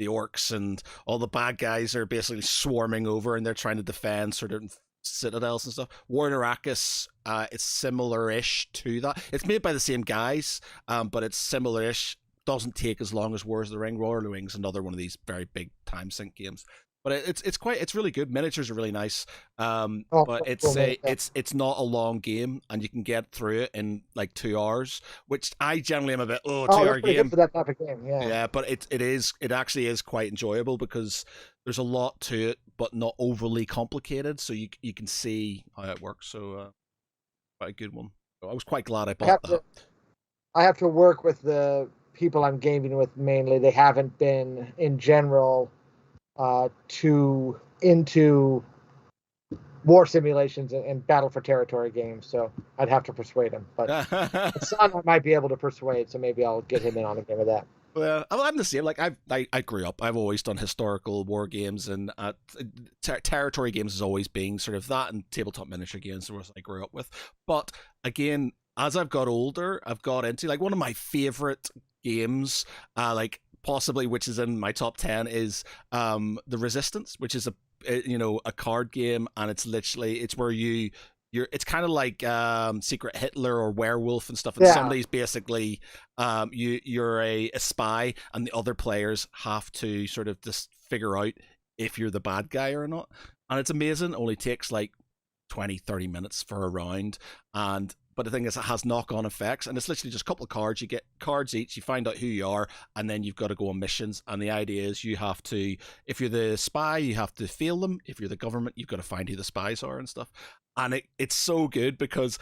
orcs and all the bad guys are basically swarming over and they're trying to defend sort of citadels and stuff. War in Arrakis, it's similar-ish to that. It's made by the same guys, but it's similar-ish. Doesn't take as long as Wars of the Ring. War of the Ring's another one of these very big time sink games. But it's really good. Miniatures are really nice. Oh, But cool, yeah. it's not a long game, and you can get through it in like 2 hours, which I generally am a bit Oh, 2 hour that's pretty good game. for that type of game. Yeah. Yeah, but it actually is quite enjoyable because there's a lot to it, but not overly complicated, so you can see how it works. So quite a good one. So I was quite glad I bought that. I have to work with the people I'm gaming with mainly. They haven't been in general too into war simulations and battle for territory games, so I'd have to persuade him. But my son I might be able to persuade, so maybe I'll get him in on a game of that. Well, I'm the same. Like I grew up. I've always done historical war games, and territory games has always been sort of that, and tabletop miniature games was I grew up with. But again, as I've got older, I've got into like one of my favorite games, like possibly which is in my top 10 is the Resistance, which is a card game, and it's where it's kind of like Secret Hitler or Werewolf and stuff, and somebody's basically you're a spy, and the other players have to sort of just figure out if you're the bad guy or not. And it's amazing. It only takes like 20-30 minutes for a round, but the thing is, it has knock-on effects, and it's literally just a couple of cards. You get cards each, you find out who you are, and then you've got to go on missions. And the idea is you have to, if you're the spy, you have to fail them. If you're the government, you've got to find who the spies are and stuff. And it's so good because,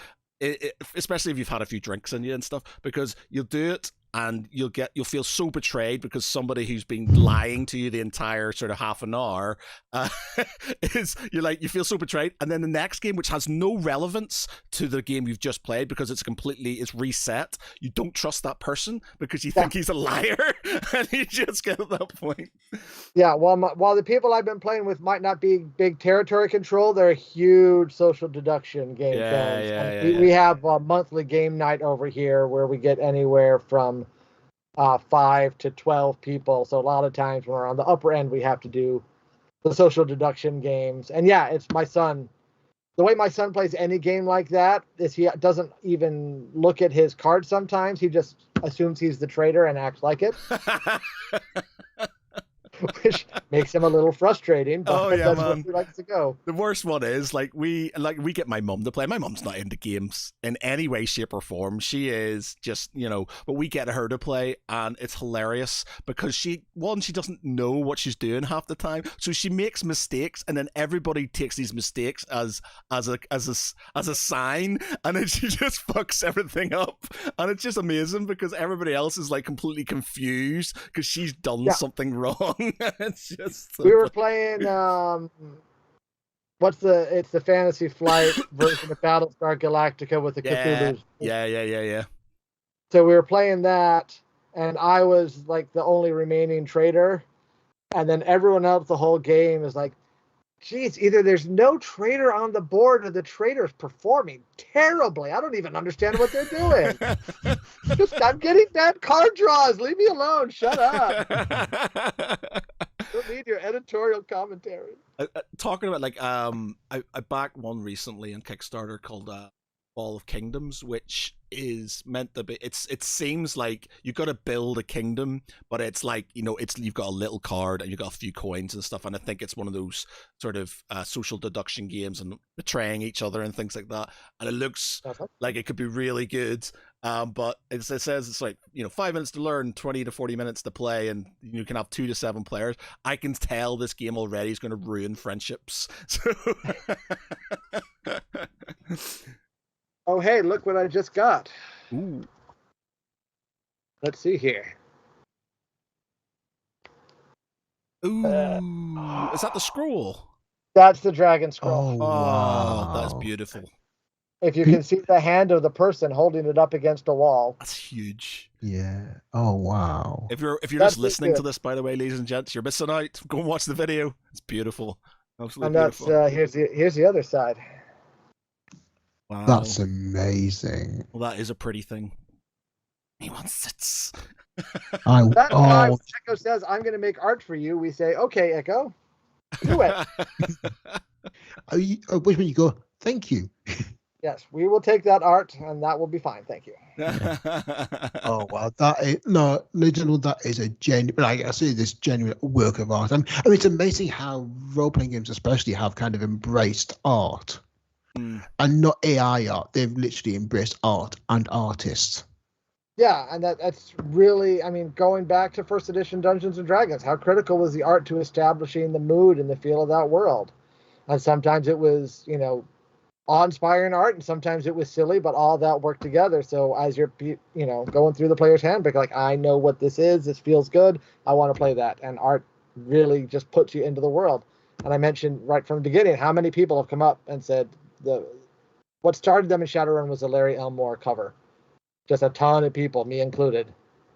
especially if you've had a few drinks in you and stuff, because you'll do it, and you'll feel so betrayed because somebody who's been lying to you the entire sort of half an hour you feel so betrayed, and then the next game, which has no relevance to the game you've just played because it's reset, you don't trust that person because you think he's a liar, and you just get at that point. Yeah, while the people I've been playing with might not be big territory control, they're huge social deduction game fans. We have a monthly game night over here where we get anywhere from 5 to 12 people. So a lot of times when we're on the upper end, we have to do the social deduction games. And yeah, it's my son. The way my son plays any game like that is he doesn't even look at his card sometimes. He just assumes he's the traitor and acts like it. Which makes him a little frustrating, but that's where he likes to go. The worst one is we get my mum to play. My mum's not into games in any way, shape, or form. She is just, but we get her to play, and it's hilarious because she doesn't know what she's doing half the time, so she makes mistakes, and then everybody takes these mistakes as a sign, and then she just fucks everything up, and it's just amazing because everybody else is like completely confused because she's done something wrong. It's just we were playing it's the Fantasy Flight version of Battlestar Galactica with the Cthulhu. Yeah. So we were playing that, and I was like the only remaining traitor, and then everyone else the whole game is like, geez, either there's no traitor on the board or the traitor's performing terribly. I don't even understand what they're doing. I'm getting bad card draws. Leave me alone. Shut up. Don't need your editorial commentary. Talking about I backed one recently on Kickstarter called Ball of Kingdoms, which is meant to be. It seems like you got to build a kingdom, but it's like you've got a little card and you've got a few coins and stuff. And I think it's one of those sort of social deduction games and betraying each other and things like that. And it looks like it could be really good. But it says it's like 5 minutes to learn, 20 to 40 minutes to play, and you can have 2 to 7 players. I can tell this game already is going to ruin friendships. So. Oh, hey, look what I just got. Ooh. Let's see here. Ooh. Is that the scroll? That's the dragon scroll. Oh, wow. That's beautiful. If you can see the hand of the person holding it up against a wall. That's huge. Yeah. Oh, wow. If you're just listening to this, by the way, ladies and gents, you're missing out. Go and watch the video. It's beautiful. Absolutely beautiful. And that's here's the other side. Wow. That's amazing. Well, that is a pretty thing. He wants it. Echo says, I'm going to make art for you. We say, okay, Echo, do it. Which one you go, thank you. Yes, we will take that art, and that will be fine. Thank you. Oh wow, that is no, Legend. That is a genuine. Like I see this genuine work of art. I mean, it's amazing how role-playing games, especially, have kind of embraced art Mm, and not AI art. They've literally embraced art and artists. Yeah, and that's really, I mean, going back to first edition Dungeons and Dragons, how critical was the art to establishing the mood and the feel of that world? And sometimes it was, awe-inspiring art, and sometimes it was silly, but all that worked together. So as you're, going through the player's handbook, like, I know what this is. This feels good. I want to play that. And art really just puts you into the world. And I mentioned right from the beginning how many people have come up and said what started them in Shadowrun was the Larry Elmore cover. Just a ton of people, me included.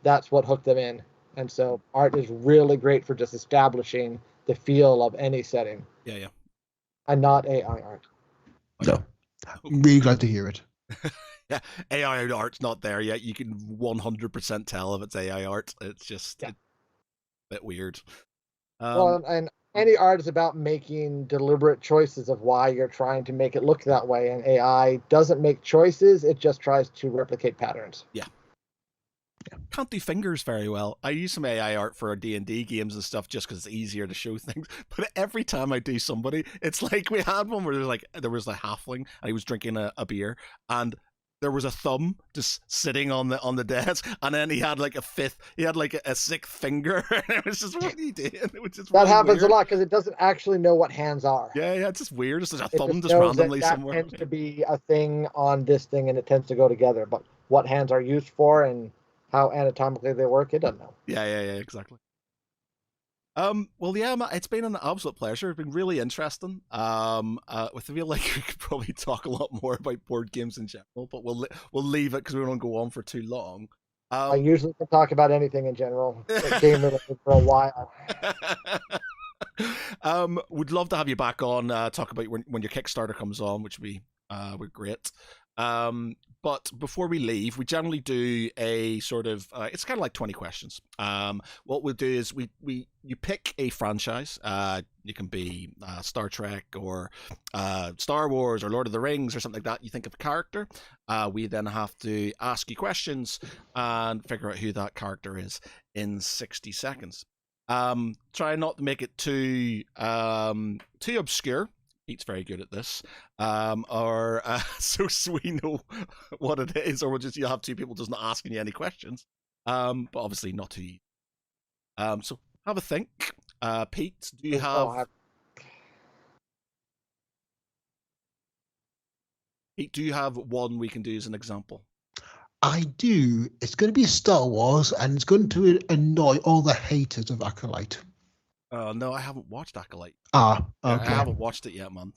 That's what hooked them in. And so art is really great for just establishing the feel of any setting, yeah, yeah. and not AI art. Oh, No, I'm really glad to hear it. yeah, AI art's not there yet. You can 100% tell if it's AI art. It's just a bit weird. Well, and any art is about making deliberate choices of why you're trying to make it look that way. And AI doesn't make choices; it just tries to replicate patterns. Yeah. Can't do fingers very well. I use some AI art for D&D games and stuff just because it's easier to show things. But every time I do somebody, it's like we had one where there was a halfling and he was drinking a beer, and there was a thumb just sitting on the desk, and then he had like a sixth finger, and it was just, what are you doing? It was just That really happens weird. a lot because it doesn't actually know what hands are. Yeah, it's just weird. It's just a It thumb just just knows that randomly that somewhere. tends to be a thing on this thing, and it tends to go together. But what hands are used for and how anatomically they work, it doesn't know. Yeah, exactly. Well, yeah, it's been an absolute pleasure. It's been really interesting. I feel like we could probably talk a lot more about board games in general, but we'll leave it because we don't go on for too long. I usually can talk about anything in general, game related, for a while. Would love to have you back on, talk about when your Kickstarter comes on, which would great. But before we leave, we generally do a sort of it's kind of like 20 questions. What we'll do is you pick a franchise. You can be Star Trek or Star Wars or Lord of the Rings or something like that. You think of a character. We then have to ask you questions and figure out who that character is in 60 seconds. Try not to make it too obscure. Pete's very good at this. Or so we know what it is, or you'll have two people just not asking you any questions. But obviously not too easy. So have a think. Pete, do you have? Pete, do you have one we can do as an example? I do. It's going to be Star Wars, and it's going to annoy all the haters of Acolyte. No, I haven't watched Acolyte. Okay. I haven't watched it yet, man.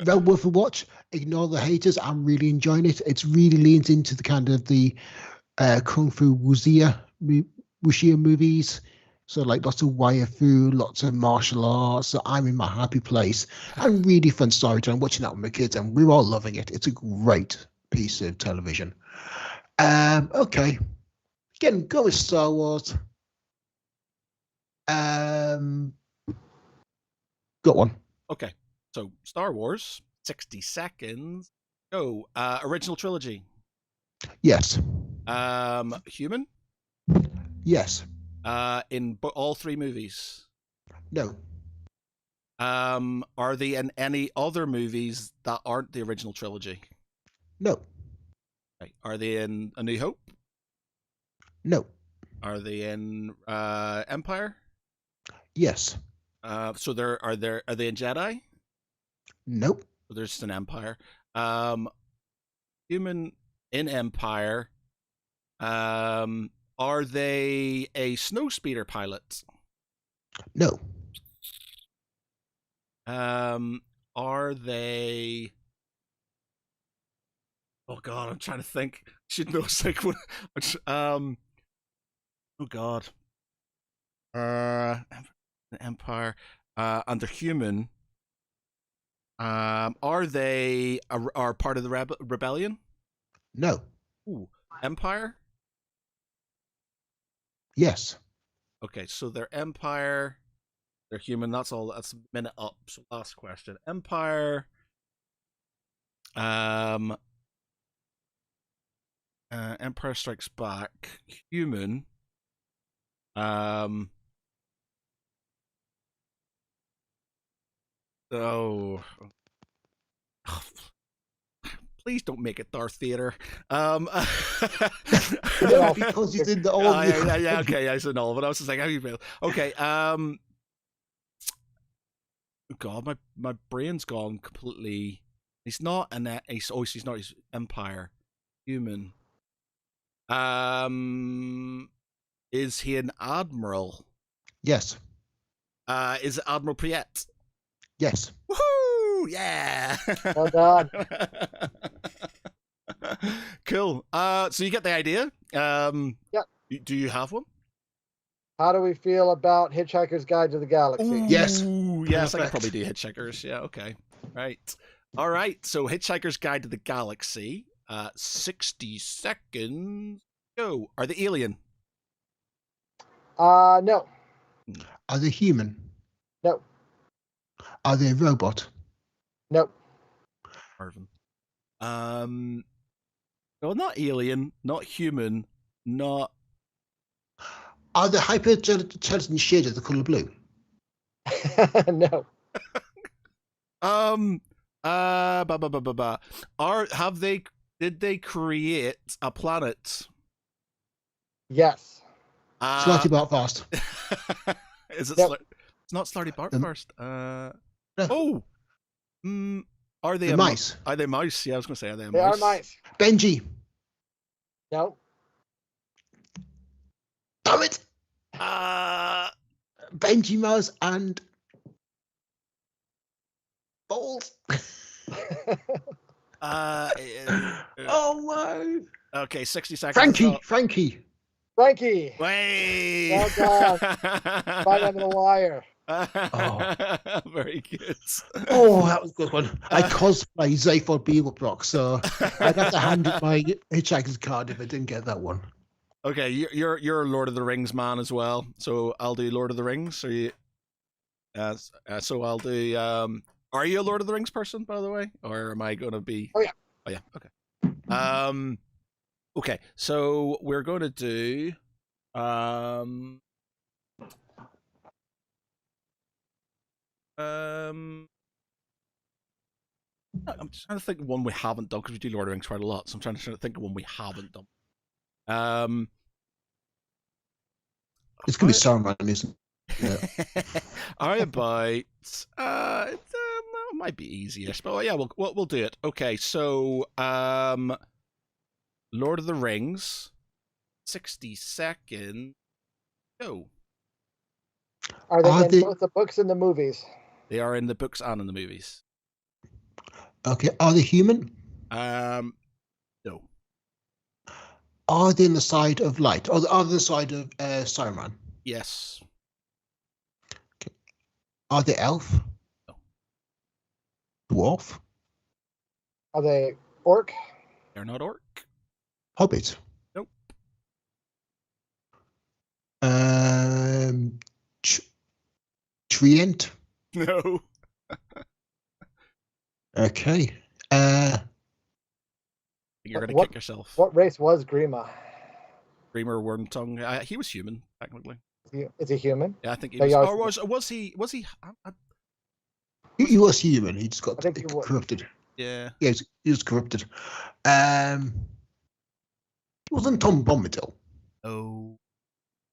Well worth a watch. Ignore the haters. I'm really enjoying it. It really leans into the kind of the Kung Fu Wuxia movies. So like lots of wire fu, lots of martial arts. So I'm in my happy place. And really fun storytelling. Watching that with my kids, and we're all loving it. It's a great piece of television. Okay. Again, go with Star Wars. Got one. Okay, so Star Wars, 60 seconds. Go. Original trilogy. Yes. Human. Yes. In all three movies. No. Are they in any other movies that aren't the original trilogy? No. Okay. Are they in A New Hope? No. Are they in Empire? Yes. So are they in Jedi? Nope. So there's just an Empire. Human in Empire. Are they a snowspeeder pilot? No. Are they? Oh God, I'm trying to think. Should know. It's like, oh God. Empire. And they're human. Are they are part of the rebellion? No. Ooh, Empire. Yes. Okay, so they're Empire. They're human. That's all. That's a minute up. So last question. Empire. Um, Empire Strikes Back, human. Oh, please don't make it Darth Vader. No, because he's in the old. yeah, okay, I said no, but I was just like, how you feel? Okay, God, my brain's gone completely. He's not he's not his Empire human. Is he an admiral? Yes. Is it Admiral Priet? Yes. Woohoo! Yeah. Well done. Cool. So you get the idea. Yep. Do you have one? How do we feel about Hitchhiker's Guide to the Galaxy? Yes. Yes, I can Perfect. probably do Hitchhikers. Yeah, okay. Right. All right. So Hitchhiker's Guide to the Galaxy. 60 seconds. Go. Are they alien? No. Are they human? No. Are they a robot? No. Marvin. No, not alien, not human, not. Are they hyper-intelligent shades of the color blue? No. Did they create a planet? Yes. Slightly about fast. Is it? Yep. It's not Slarty Bart first. No. Oh. Are they The mice? Are they mice? Yeah, I was going to say, are they a They mouse? are mice. Benji. No. Damn it! Uh, Benji Mouse and balls. Oh my! Okay, 60 seconds. Frankie. So- Frankie. Frankie. Way. Well done. Right under the wire. Very good. Oh, that was a good one. I cosplay Zaphod Beeblebrock, so I'd have to hand it my Hitchhiker's card if I didn't get that one. Okay, you're a Lord of the Rings man as well, so I'll do Lord of the Rings. So so I'll do. Are you a Lord of the Rings person, by the way, or am I going to be? Oh yeah. Oh yeah. Okay. Okay. So we're going to do. I'm just trying to think of one we haven't done because we do Lord of the Rings quite a lot. So I'm trying to think of one we haven't done. It's gonna be Saruman, isn't it? How about it might be easier, but yeah, we'll do it. Okay, so Lord of the Rings, 60 seconds. Go. Are they Are in they- both the books and the movies? They are in the books and in the movies. Okay. Are they human? No. Are they on the side of light? Or are they the side of Saruman? Yes. Are they elf? No. Dwarf? Are they orc? They're not orc. Hobbit? Nope. Treant? No. Okay. You're gonna What- kick yourself. What race was Grima? Dreamer Wormtongue. He was human technically. Is he human? Yeah, I think he No, was. yeah, I Or was- was he? He was human. He just got I think he was. corrupted. Yeah. Yeah, he was corrupted. It wasn't Tom Bombadil. Oh.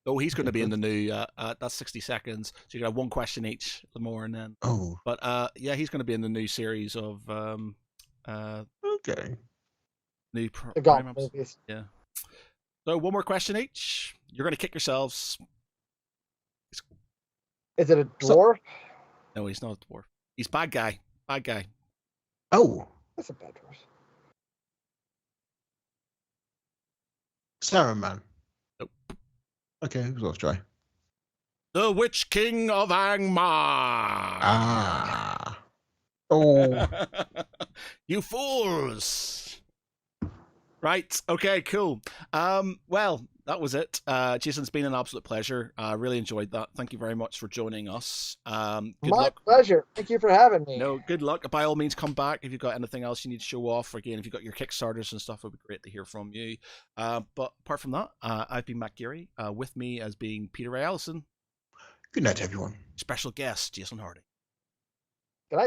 Oh, he's going to be in the new. That's 60 seconds. So you can have one question each, the more, and then. Oh, But yeah, he's going to be in the new series of okay. new The golf Prime Ups. movies. Yeah. So one more question each. You're going to kick yourselves. Is it a So- dwarf? No, he's not a dwarf. He's bad guy. Bad guy. Oh, That's a bad dwarf. Saruman. Nope. Okay, let's try. The Witch King of Angmar. Ah. Oh. You fools. Right. Okay. Cool. Well, that was it. Jason, it's been an absolute pleasure. I really enjoyed that. Thank you very much for joining us. Good My luck. pleasure. Thank you for having me. No, good luck. By all means, come back if you've got anything else you need to show off. Again, if you've got your Kickstarters and stuff, it would be great to hear from you. But apart from that, I've been Matt Geary. With me as being Peter Ray Allison. Good night, everyone. Special guest, Jason Hardy. Good night.